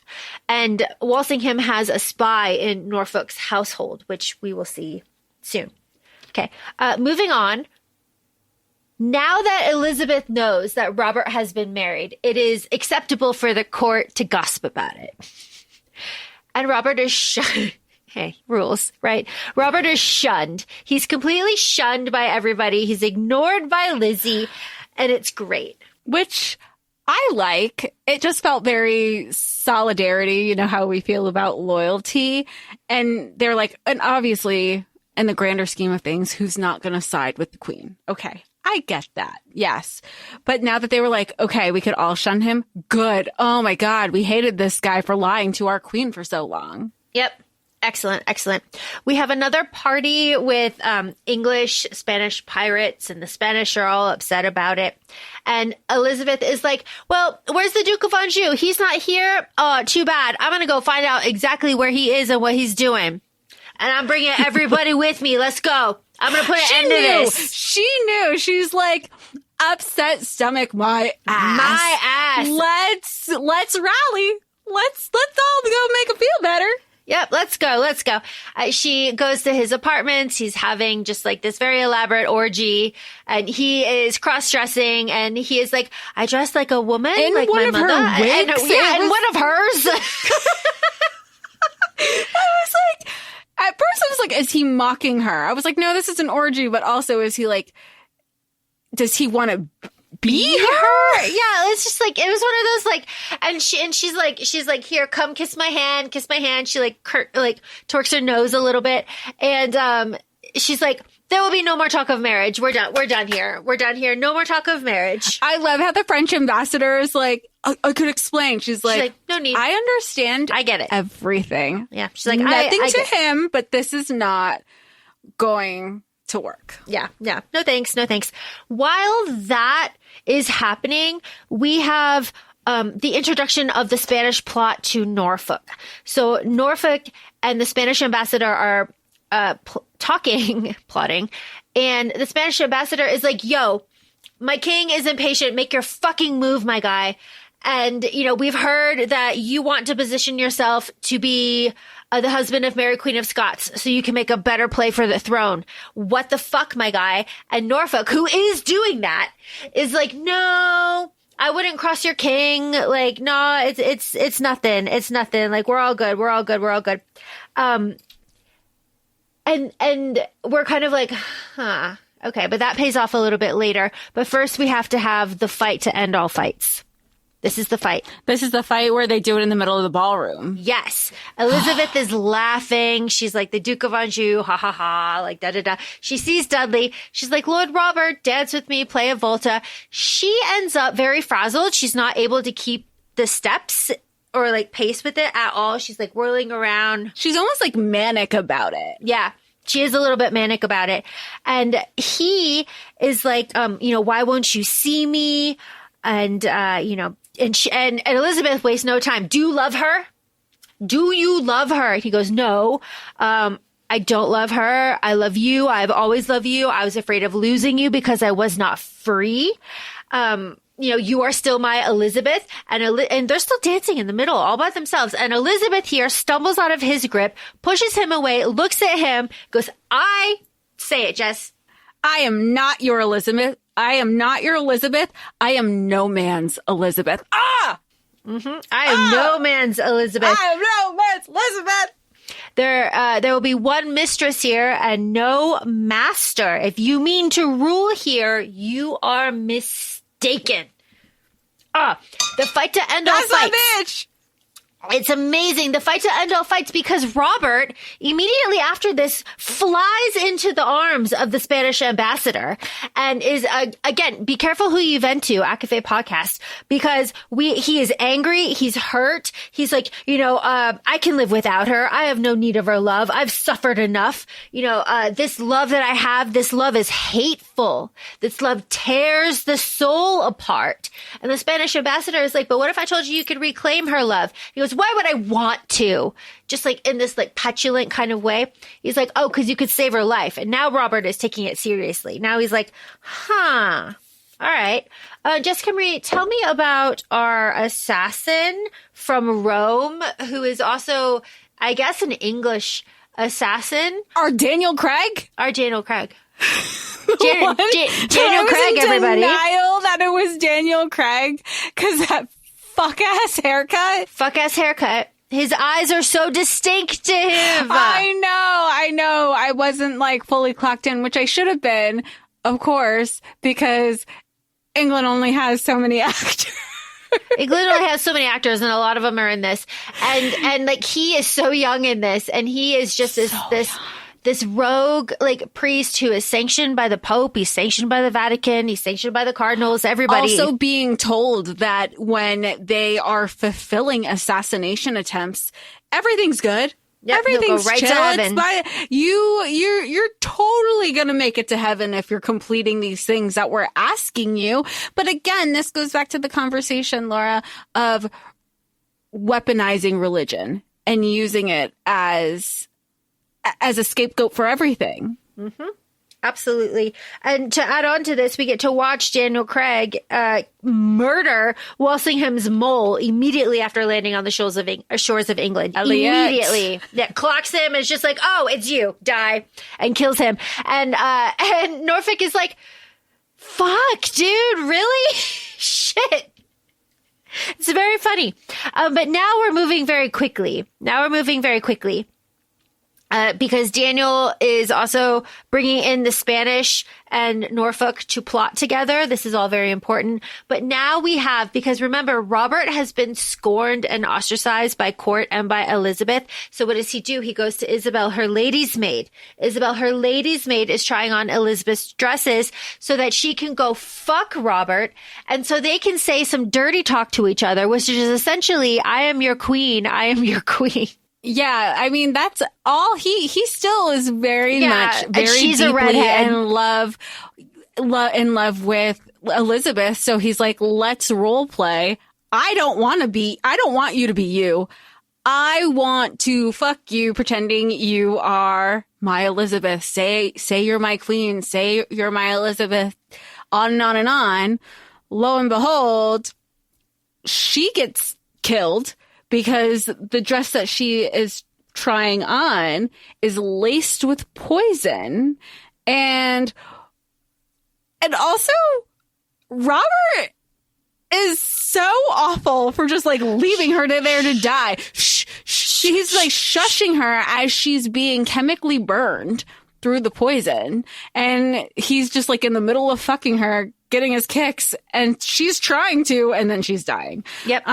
And Walsingham has a spy in Norfolk's household, which we will see soon. Okay, moving on. Now that Elizabeth knows that Robert has been married, it is acceptable for the court to gossip about it. And Robert is shunned. Hey, rules, right? Robert is shunned. He's completely shunned by everybody. He's ignored by Lizzie, and it's great. Which I like. It just felt very solidarity, you know, how we feel about loyalty. And they're like, and obviously, in the grander scheme of things, who's not going to side with the queen? Okay. I get that. Yes. But now that they were like, okay, we could all shun him. Good. Oh my God. We hated this guy for lying to our queen for so long. Yep. Excellent. We have another party with English, Spanish pirates, and the Spanish are all upset about it. And Elizabeth is like, well, where's the Duke of Anjou? He's not here. Oh, too bad. I'm going to go find out exactly where he is and what he's doing. And I'm bringing everybody with me. Let's go. I'm going to put an end to this. She knew. She's like, upset stomach, my ass. My ass. Let's rally. Let's all go make him feel better. Yep. Let's go. She goes to his apartments. He's having just like this very elaborate orgy, and he is cross-dressing, and he is like, I dress like a woman, in like one my of mother. Her wigs. And one of hers. I was like, at first I was like, is he mocking her? I was like, no, this is an orgy, but also is he like, does he want to be her? Yeah, it's just like, it was one of those like, and she's like, here, come kiss my hand. She like torques her nose a little bit, and she's like, there will be no more talk of marriage. We're done here. No more talk of marriage. I love how the French ambassador is like, I could explain. She's like, no need. I understand. I get it. Everything. Yeah. She's like, nothing I to him, but this is not going to work. Yeah. No thanks. While that is happening, we have the introduction of the Spanish plot to Norfolk. So Norfolk and the Spanish ambassador are plotting, and the Spanish ambassador is like, yo, my king is impatient. Make your fucking move, my guy. And, you know, we've heard that you want to position yourself to be the husband of Mary, Queen of Scots, so you can make a better play for the throne. What the fuck, my guy? And Norfolk, who is doing that, is like, no, I wouldn't cross your king. Like, no, it's nothing. It's nothing. Like, we're all good. And we're kind of like, huh, okay, but that pays off a little bit later. But first we have to have the fight to end all fights. This is the fight. This is the fight where they do it in the middle of the ballroom. Yes. Elizabeth is laughing. She's like, the Duke of Anjou, ha ha ha, like da da da. She sees Dudley. She's like, Lord Robert, dance with me, play a volta. She ends up very frazzled. She's not able to keep the steps or like pace with it at all. She's like whirling around. She's almost like manic about it. Yeah. She is a little bit manic about it. And he is like, why won't you see me? And, and Elizabeth wastes no time. Do you love her? Do you love her? And he goes, no, I don't love her. I love you. I've always loved you. I was afraid of losing you because I was not free. You are still my Elizabeth. And they're still dancing in the middle all by themselves. And Elizabeth here stumbles out of his grip, pushes him away, looks at him, goes, say it, Jess. I am not your Elizabeth. I am not your Elizabeth. I am no man's Elizabeth. I am no man's Elizabeth. I am no man's Elizabeth. There will be one mistress here and no master. If you mean to rule here, you are mistaken. The fight to end all fights. That's a bitch. It's amazing. The fight to end all fights because Robert, immediately after this, flies into the arms of the Spanish ambassador and is, again, be careful who you vent to, ACOFAE podcast, because he is angry. He's hurt. He's like, I can live without her. I have no need of her love. I've suffered enough. This love that I have, this love is hateful. This love tears the soul apart. And the Spanish ambassador is like, but what if I told you could reclaim her love? He goes, why would I want to? Just like in this like petulant kind of way. He's like, oh, because you could save her life. And now Robert is taking it seriously. Now he's like, all right. Jessica Marie, tell me about our assassin from Rome, who is also, I guess, an English assassin. Our Daniel Craig? Our Daniel Craig. Daniel Craig, everybody. Denial that it was Daniel Craig because that fuck-ass haircut. His eyes are so distinct to him. I know. I wasn't like fully clocked in, which I should have been, of course, because England only has so many actors. England only has so many actors, and a lot of them are in this. And like he is so young in this, and he is just this rogue like priest who is sanctioned by the Pope. He's sanctioned by the Vatican. He's sanctioned by the cardinals. Everybody. Also being told that when they are fulfilling assassination attempts, everything's good. Yep, everything's go right chill. to heaven. You're totally gonna make it to heaven if you're completing these things that we're asking you. But again, this goes back to the conversation, Laura, of weaponizing religion and using it as a scapegoat for everything. Mm-hmm. Absolutely. And to add on to this, we get to watch Daniel Craig murder Walsingham's mole immediately after landing on the shores of England. Elliot. Immediately. Yeah, clocks him. Is just like, oh, it's you. Die. And kills him. And Norfolk is like, fuck, dude, really? Shit. It's very funny. But now we're moving very quickly. Because Daniel is also bringing in the Spanish and Norfolk to plot together. This is all very important. But now we have, because remember, Robert has been scorned and ostracized by court and by Elizabeth. So what does he do? He goes to Isabel, her lady's maid. Isabel, her lady's maid, is trying on Elizabeth's dresses so that she can go fuck Robert. And so they can say some dirty talk to each other, which is essentially, I am your queen. I am your queen. Yeah, I mean, that's all he still is very she's deeply a redhead. in love with Elizabeth. So he's like, let's role play. I don't want you to be you. I want to fuck you pretending you are my Elizabeth. Say you're my queen. Say you're my Elizabeth. On and on and on. Lo and behold, she gets killed. Because the dress that she is trying on is laced with poison. And also, Robert is so awful for just like leaving her there to die. He's like shushing her as she's being chemically burned through the poison. And he's just like in the middle of fucking her, getting his kicks, and she's trying to, and then she's dying. Yep.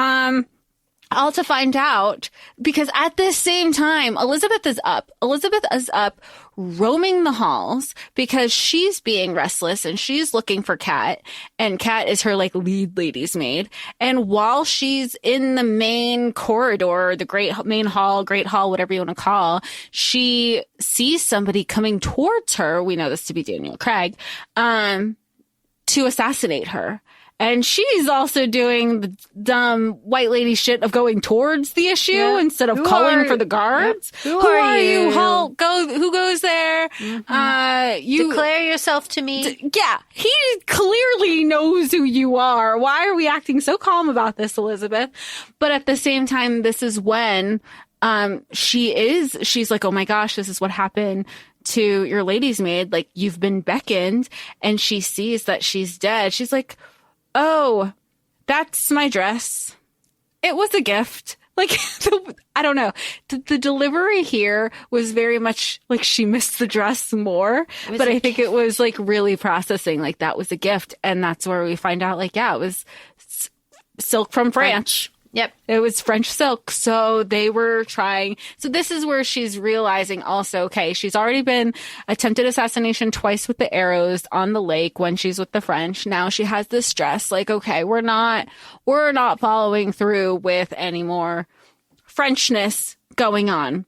All to find out, because at the same time, Elizabeth is up. Elizabeth is up roaming the halls because she's being restless and she's looking for Kat, and Kat is her like lead lady's maid. And while she's in the main corridor, the great hall, whatever you want to call, she sees somebody coming towards her. We know this to be Daniel Craig, to assassinate her. And she's also doing the dumb white lady shit of going towards the issue instead of calling for the guards. Yep. Who are you? Hulk? Who goes there? You declare yourself to me. Yeah, he clearly knows who you are. Why are we acting so calm about this, Elizabeth? But at the same time, this is when she's like, oh my gosh, this is what happened to your lady's maid. Like, you've been beckoned, and she sees that she's dead. She's like, oh, that's my dress. It was a gift. Like, I don't know. The delivery here was very much like she missed the dress more. But I think it was like really processing. Like, that was a gift. And that's where we find out, like, yeah, it was silk from France. Yep. It was French silk. So they were trying. So this is where she's realizing also, okay, she's already been attempted assassination twice with the arrows on the lake when she's with the French. Now she has this dress. Like, okay, we're not following through with any more Frenchness going on.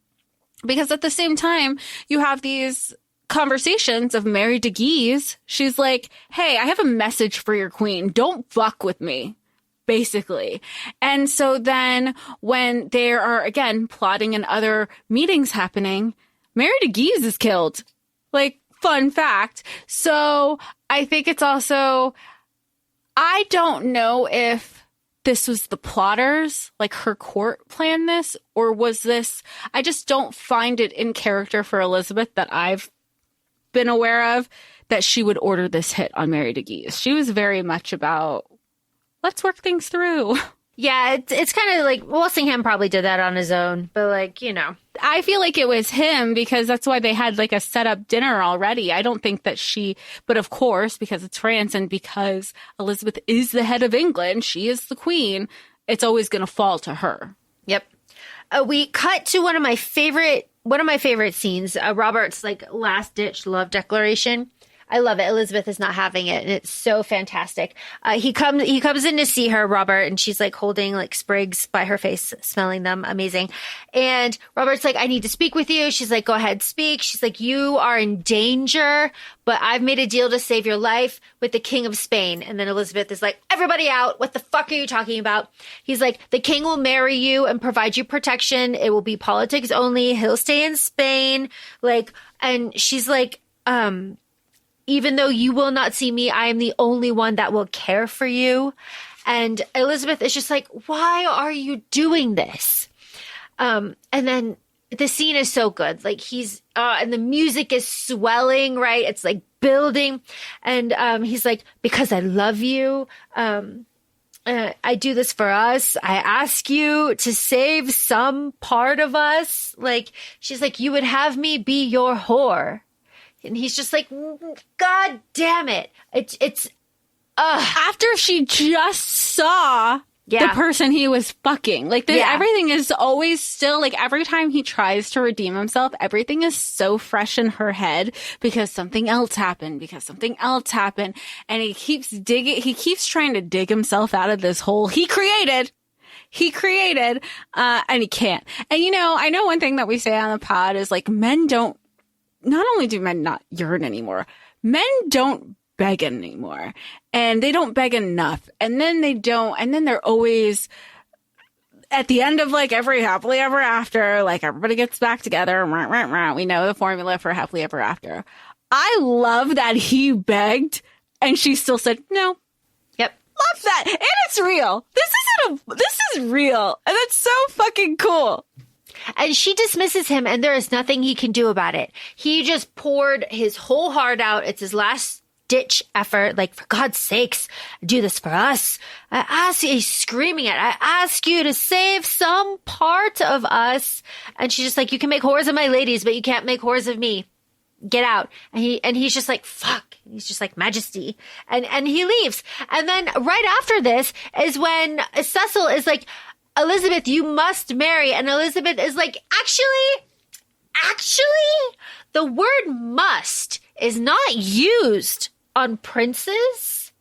Because at the same time, you have these conversations of Mary de Guise. She's like, hey, I have a message for your queen. Don't fuck with me. Basically. And so then when there are, again, plotting and other meetings happening, Mary de Guise is killed. Like, fun fact. So I think it's also, I don't know if this was the plotters, like her court planned this, or was this, I just don't find it in character for Elizabeth that I've been aware of that she would order this hit on Mary de Guise. She was very much about, let's work things through. Yeah, it's kind of like Walsingham probably did that on his own, but like, you know. I feel like it was him because that's why they had like a set up dinner already. I don't think that but of course, because it's France and because Elizabeth is the head of England, she is the queen, it's always going to fall to her. Yep. We cut to one of my favorite scenes, Robert's like last ditch love declaration. I love it. Elizabeth is not having it, and it's so fantastic. He comes in to see her, Robert, and she's like holding like sprigs by her face, smelling them. Amazing. And Robert's like, I need to speak with you. She's like, go ahead, speak. She's like, you are in danger, but I've made a deal to save your life with the King of Spain. And then Elizabeth is like, everybody out. What the fuck are you talking about? He's like, the king will marry you and provide you protection. It will be politics only. He'll stay in Spain. Like, and she's like, even though you will not see me, I am the only one that will care for you. And Elizabeth is just like, why are you doing this? And then the scene is so good. Like and the music is swelling, right? It's like building. And he's like, because I love you. I do this for us. I ask you to save some part of us. Like, she's like, you would have me be your whore. And he's just like, God damn it. It's after she just saw the person he was fucking. Like, everything is always still, like, every time he tries to redeem himself, everything is so fresh in her head because something else happened, And he keeps trying to dig himself out of this hole he created, and he can't. And, you know, I know one thing that we say on the pod is, like, not only do men not yearn anymore, men don't beg anymore. And they don't beg enough. And then they're always at the end of like every happily ever after, like everybody gets back together. We know the formula for happily ever after. I love that he begged and she still said no. Yep. Love that. And it's real. This is real. And that's so fucking cool. And she dismisses him, and there is nothing he can do about it. He just poured his whole heart out. It's his last ditch effort. Like, for God's sakes, do this for us. He's screaming it. I ask you to save some part of us. And she's just like, you can make whores of my ladies, but you can't make whores of me. Get out. And he's just like, fuck. He's just like, Majesty. And he leaves. And then right after this is when Cecil is like, Elizabeth, you must marry. And Elizabeth is like, actually, the word must is not used on princes.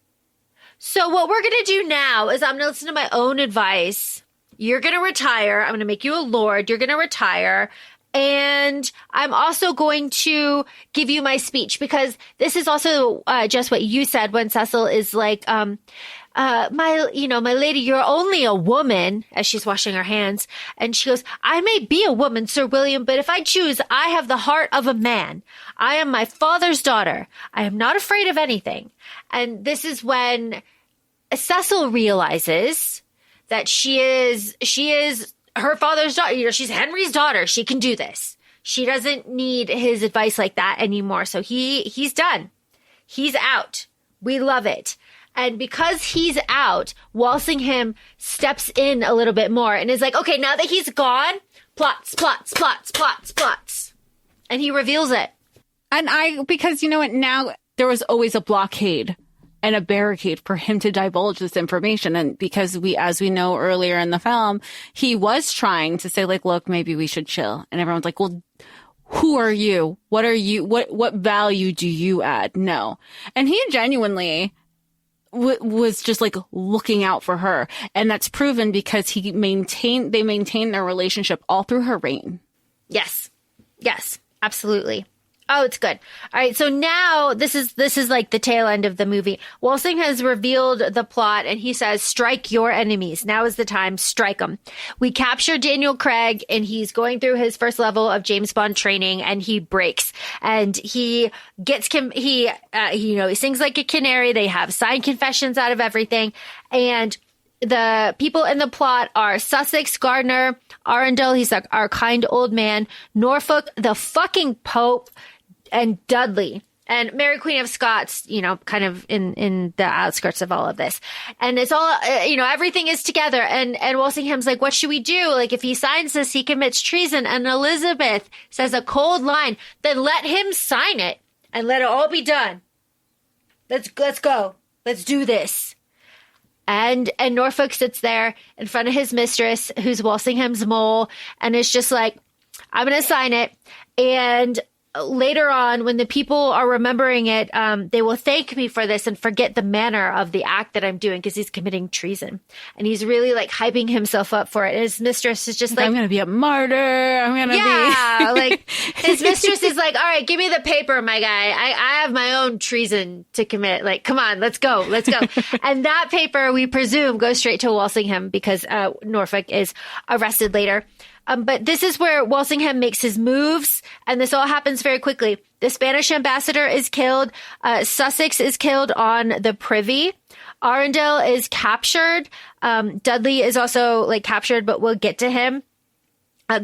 So what we're going to do now is I'm going to listen to my own advice. You're going to retire. I'm going to make you a lord. You're going to retire. And I'm also going to give you my speech, because this is also just what you said when Cecil is like, my lady, you're only a woman, as she's washing her hands. And she goes, I may be a woman, Sir William, but if I choose, I have the heart of a man. I am my father's daughter. I am not afraid of anything. And this is when Cecil realizes that she is her father's daughter. You know, she's Henry's daughter. She can do this. She doesn't need his advice like that anymore. So he's done. He's out. We love it. And because he's out, Walsingham steps in a little bit more and is like, okay, now that he's gone, plots. And he reveals it. And because you know what, now there was always a blockade and a barricade for him to divulge this information. And because as we know earlier in the film, he was trying to say like, look, maybe we should chill. And everyone's like, well, who are you? What are you? What value do you add? No. And he genuinely was just like looking out for her. And that's proven because they maintained their relationship all through her reign. Yes, absolutely. Oh, it's good. All right. So now this is like the tail end of the movie. Walsingham has revealed the plot and he says, strike your enemies. Now is the time. Strike them. We capture Daniel Craig and he's going through his first level of James Bond training and he breaks and he sings like a canary. They have signed confessions out of everything. And the people in the plot are Sussex, Gardner, Arundel, he's like our kind old man, Norfolk, the fucking Pope, and Dudley. And Mary Queen of Scots, kind of in the outskirts of all of this. And it's all, everything is together. And Walsingham's like, what should we do? Like, if he signs this, he commits treason. And Elizabeth says a cold line, then let him sign it and let it all be done. Let's go. Let's do this. And Norfolk sits there in front of his mistress, who's Walsingham's mole, and is just like, I'm going to sign it. And later on, when the people are remembering it, they will thank me for this and forget the manner of the act that I'm doing because he's committing treason. And he's really like hyping himself up for it. And his mistress is just like, I'm going to be a martyr. I'm going to be. Like his mistress is like, all right, give me the paper, my guy. I have my own treason to commit. Like, come on, let's go. And that paper, we presume, goes straight to Walsingham because Norfolk is arrested later. But this is where Walsingham makes his moves, and this all happens very quickly. The Spanish ambassador is killed. Sussex is killed on the Privy. Arundel is captured. Dudley is also like captured, but we'll get to him.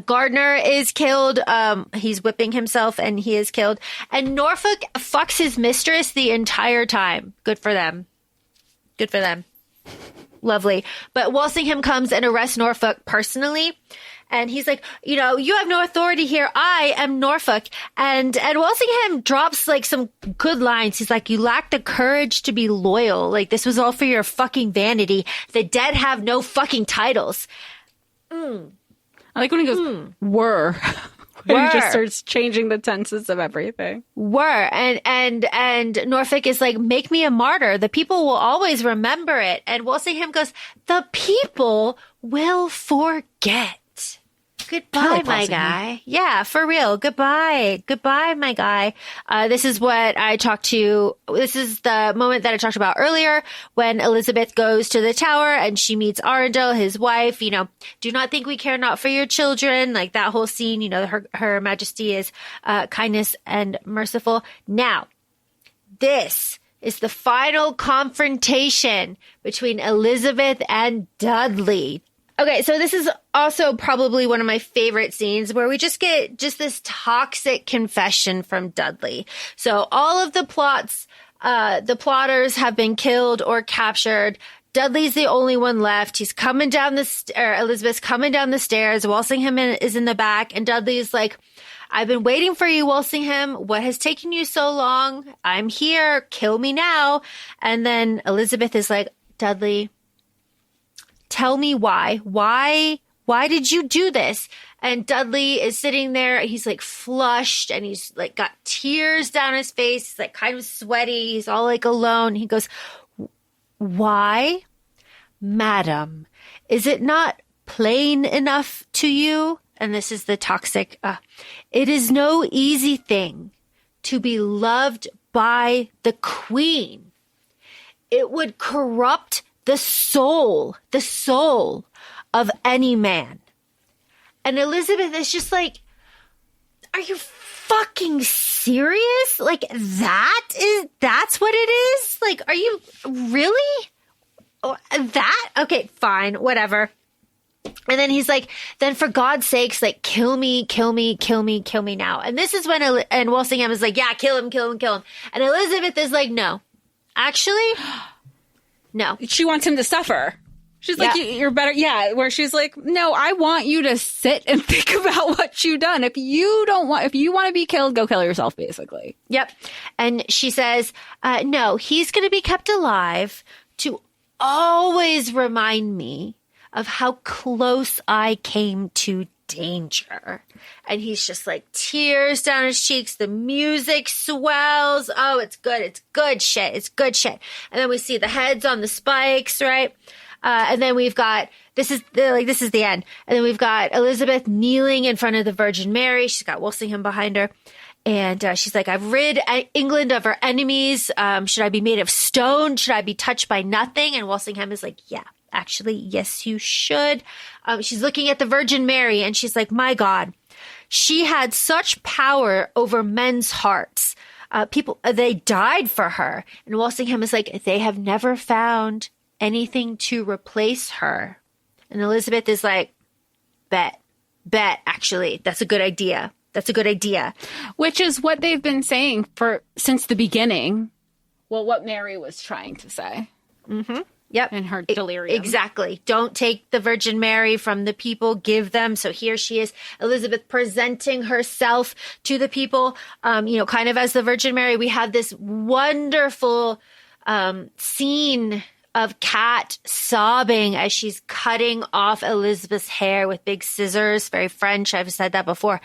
Gardner is killed. He's whipping himself, and he is killed. And Norfolk fucks his mistress the entire time. Good for them. Lovely. But Walsingham comes and arrests Norfolk personally. And he's like, you have no authority here. I am Norfolk. And Walsingham drops like some good lines. He's like, you lack the courage to be loyal. Like, this was all for your fucking vanity. The dead have no fucking titles. I like when he goes, were. He just starts changing the tenses of everything. Were. And Norfolk is like, make me a martyr. The people will always remember it. And Walsingham goes, the people will forget. Goodbye, my guy. Yeah, for real. Goodbye, my guy. This is the moment that I talked about earlier when Elizabeth goes to the tower and she meets Arundel, his wife. Do not think we care not for your children. Like that whole scene, her majesty is kindness and merciful. Now, this is the final confrontation between Elizabeth and Dudley. Okay, so this is also probably one of my favorite scenes where we just get this toxic confession from Dudley. So all of the plotters have been killed or captured. Dudley's the only one left. He's coming down Elizabeth's coming down the stairs. Walsingham is in the back, and Dudley's like, I've been waiting for you, Walsingham. What has taken you so long? I'm here. Kill me now. And then Elizabeth is like, Dudley, Tell me why. Why did you do this? And Dudley is sitting there. He's like flushed and he's like got tears down his face. He's like kind of sweaty. He's all like alone. He goes, why? Madam, is it not plain enough to you? And this is the toxic. It is no easy thing to be loved by the queen. It would corrupt the soul of any man. And Elizabeth is just like, are you fucking serious? Like that's what it is? Like, are you really? That? Okay, fine, whatever. And then he's like, then for God's sakes, like, kill me now. And this is when, and Walsingham is like, yeah, kill him. And Elizabeth is like, no, actually, no. She wants him to suffer. She's like, you're better. Yeah. Where she's like, no, I want you to sit and think about what you've done. If you want to be killed, go kill yourself, basically. Yep. And she says, no, he's going to be kept alive to always remind me of how close I came to danger. And he's just like tears down his cheeks. The music swells. Oh, it's good. It's good shit. And then we see the heads on the spikes, right? And then we've got, this is the end. And then we've got Elizabeth kneeling in front of the Virgin Mary. She's got Walsingham behind her. And she's like, I've rid England of her enemies. Should I be made of stone? Should I be touched by nothing? And Walsingham is like, yeah, actually, yes, you should. She's looking at the Virgin Mary and she's like, my God, she had such power over men's hearts. People, they died for her. And Walsingham is like, they have never found anything to replace her. And Elizabeth is like, bet, actually, that's a good idea. Which is what they've been saying since the beginning. Well, what Mary was trying to say. Mm-hmm. Yep. In her delirium. Exactly. Don't take the Virgin Mary from the people, give them. So here she is, Elizabeth presenting herself to the people, kind of as the Virgin Mary. We have this wonderful scene of Kat sobbing as she's cutting off Elizabeth's hair with big scissors. Very French. I've said that before.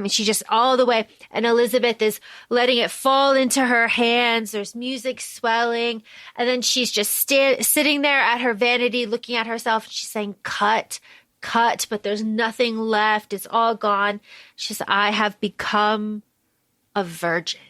She just all the way. And Elizabeth is letting it fall into her hands. There's music swelling. And then she's just sitting there at her vanity, looking at herself. She's saying, cut, but there's nothing left. It's all gone. She says, I have become a virgin.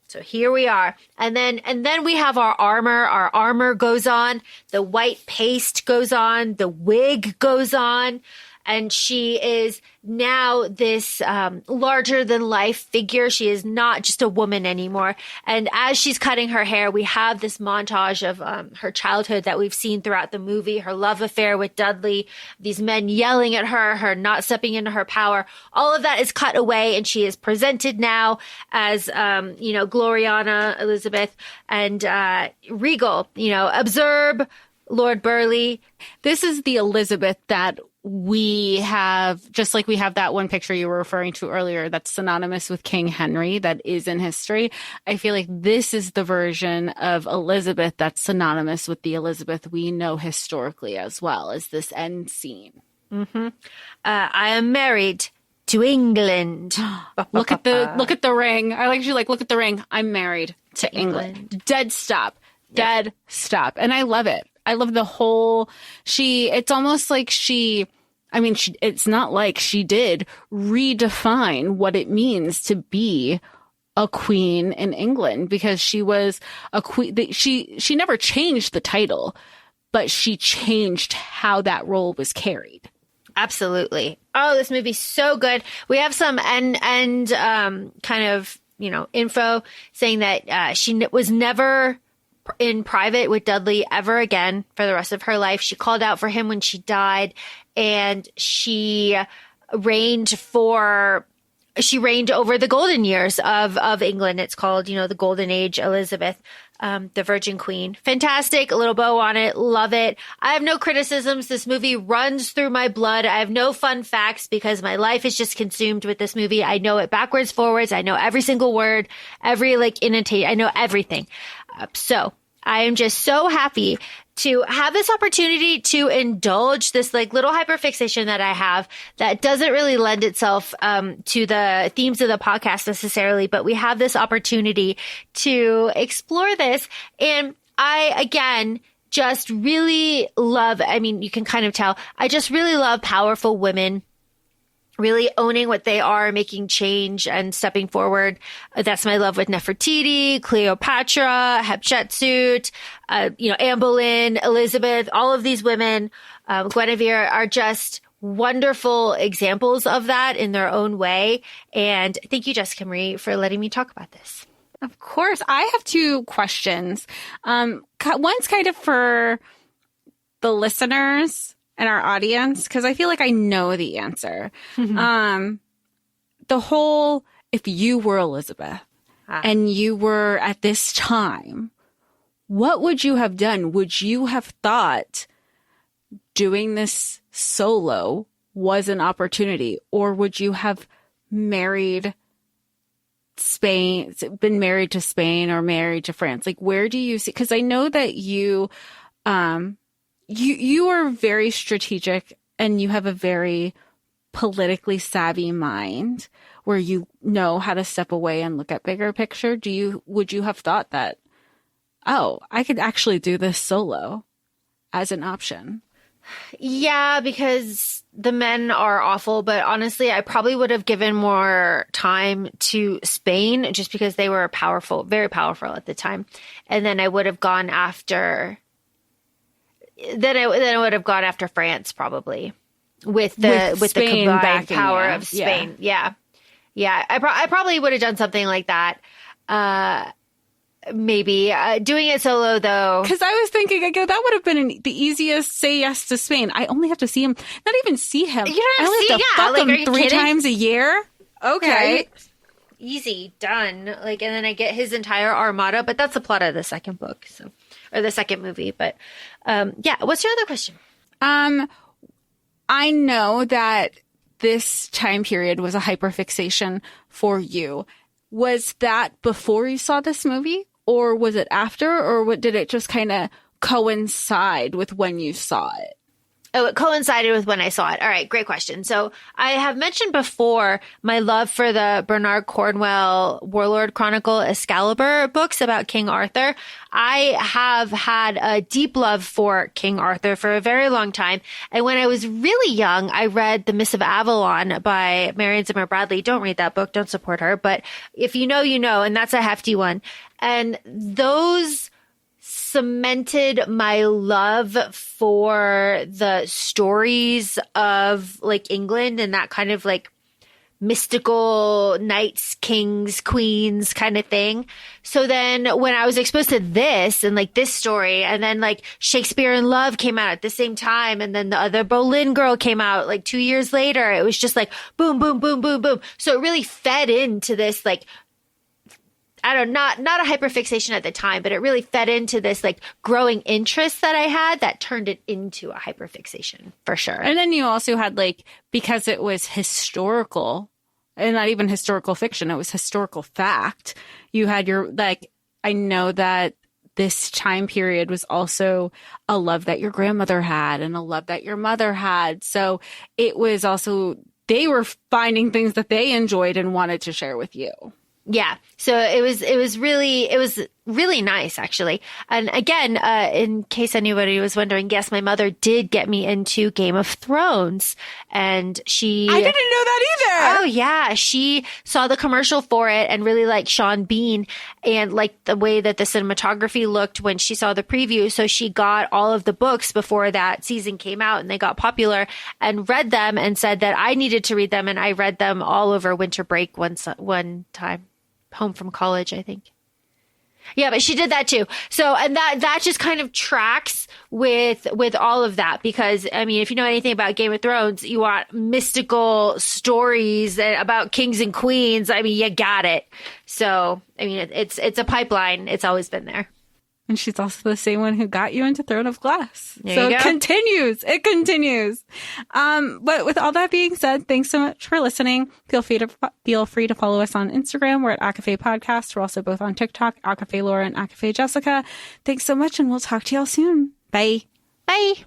So here we are. And then we have our armor. Our armor goes on. The white paste goes on. The wig goes on. And she is now this larger than life figure. She is not just a woman anymore. And as she's cutting her hair, we have this montage of her childhood that we've seen throughout the movie, her love affair with Dudley, these men yelling at her not stepping into her power. All of that is cut away, and she is presented now as, Gloriana Elizabeth and regal, observe Lord Burleigh. This is the Elizabeth that we have, just like we have that one picture you were referring to earlier that's synonymous with King Henry that is in history. I feel like this is the version of Elizabeth that's synonymous with the Elizabeth we know historically as well as this end scene. Mm-hmm. I am married to England. Look at the ring. I like you look at the ring. I'm married to England. Dead stop. And I love it. I love the whole, it's almost like it's not like she did redefine what it means to be a queen in England, because she was a queen. She never changed the title, but she changed how that role was carried. Absolutely. Oh, this movie's so good. We have some end kind of, info saying that she was never in private with Dudley ever again for the rest of her life. She called out for him when she died, and she reigned over the golden years of England. It's called, the Golden Age Elizabeth, the Virgin Queen. Fantastic. A little bow on it. Love it. I have no criticisms. This movie runs through my blood. I have no fun facts because my life is just consumed with this movie. I know it backwards, forwards. I know every single word, every intonation. I know everything. So I am just so happy to have this opportunity to indulge this like little hyperfixation that I have that doesn't really lend itself to the themes of the podcast necessarily, but we have this opportunity to explore this. And I, again, just really love, I mean, you can kind of tell, I just really love powerful women really owning what they are, making change and stepping forward. That's my love with Nefertiti, Cleopatra, Hatshepsut, Anne Boleyn, Elizabeth, all of these women, Guinevere, are just wonderful examples of that in their own way. And thank you, Jessica Marie, for letting me talk about this. Of course. I have two questions. One's kind of for the listeners and our audience, because I feel like I know the answer. The whole, if you were Elizabeth and you were at this time, what would you have done? Would you have thought doing this solo was an opportunity, or would you have been married to Spain or married to France? Like, where do you see, because I know that you are very strategic and you have a very politically savvy mind where you know how to step away and look at bigger picture. Would you have thought that, oh, I could actually do this solo as an option? Yeah, because the men are awful, but honestly, I probably would have given more time to Spain just because they were powerful, very powerful at the time. And then I would have gone after France probably with the combined power of Spain. Yeah. I probably would have done something like that. Maybe doing it solo though. Because I was thinking, I go, that would have been the easiest say yes to Spain. I only have to see him, not even see him. You don't have to fuck him 3 times a year. Okay. Right? Easy, done. And then I get his entire armada, but that's the plot of the second book, or the second movie. But what's your other question? I know that this time period was a hyperfixation for you. Was that before you saw this movie, or was it after, or did it just kind of coincide with when you saw it? Oh, it coincided with when I saw it. All right, great question. So I have mentioned before my love for the Bernard Cornwell Warlord Chronicle Excalibur books about King Arthur. I have had a deep love for King Arthur for a very long time. And when I was really young, I read The Miss of Avalon by Marion Zimmer Bradley. Don't read that book. Don't support her. But if you know, you know. And that's a hefty one. And those cemented my love for the stories of England and that kind of mystical knights, kings, queens kind of thing. So then when I was exposed to this and this story, and then Shakespeare in Love came out at the same time, and then the other Boleyn Girl came out 2 years later, it was just boom, boom, boom, boom, boom. So it really fed into this I don't know, not a hyperfixation at the time, but it really fed into this growing interest that I had that turned it into a hyperfixation for sure. And then you also had because it was historical and not even historical fiction, it was historical fact. You had your I know that this time period was also a love that your grandmother had and a love that your mother had. So it was also, they were finding things that they enjoyed and wanted to share with you. Yeah. So it was really nice, actually. And again, in case anybody was wondering, yes, my mother did get me into Game of Thrones, and I didn't know that either. Oh yeah. She saw the commercial for it and really liked Sean Bean and liked the way that the cinematography looked when she saw the preview. So she got all of the books before that season came out and they got popular, and read them and said that I needed to read them. And I read them all over winter break one time. Home from college, I think. Yeah, but she did that too. So, and that just kind of tracks with all of that, because I mean, if you know anything about Game of Thrones, you want mystical stories about kings and queens. I mean, you got it. So, I mean, it's a pipeline. It's always been there. And she's also the same one who got you into Throne of Glass. There you go. It continues. But with all that being said, thanks so much for listening. Feel free to follow us on Instagram. We're at ACOFAE Podcast. We're also both on TikTok, ACOFAE Laura and ACOFAE Jessica. Thanks so much, and we'll talk to y'all soon. Bye. Bye.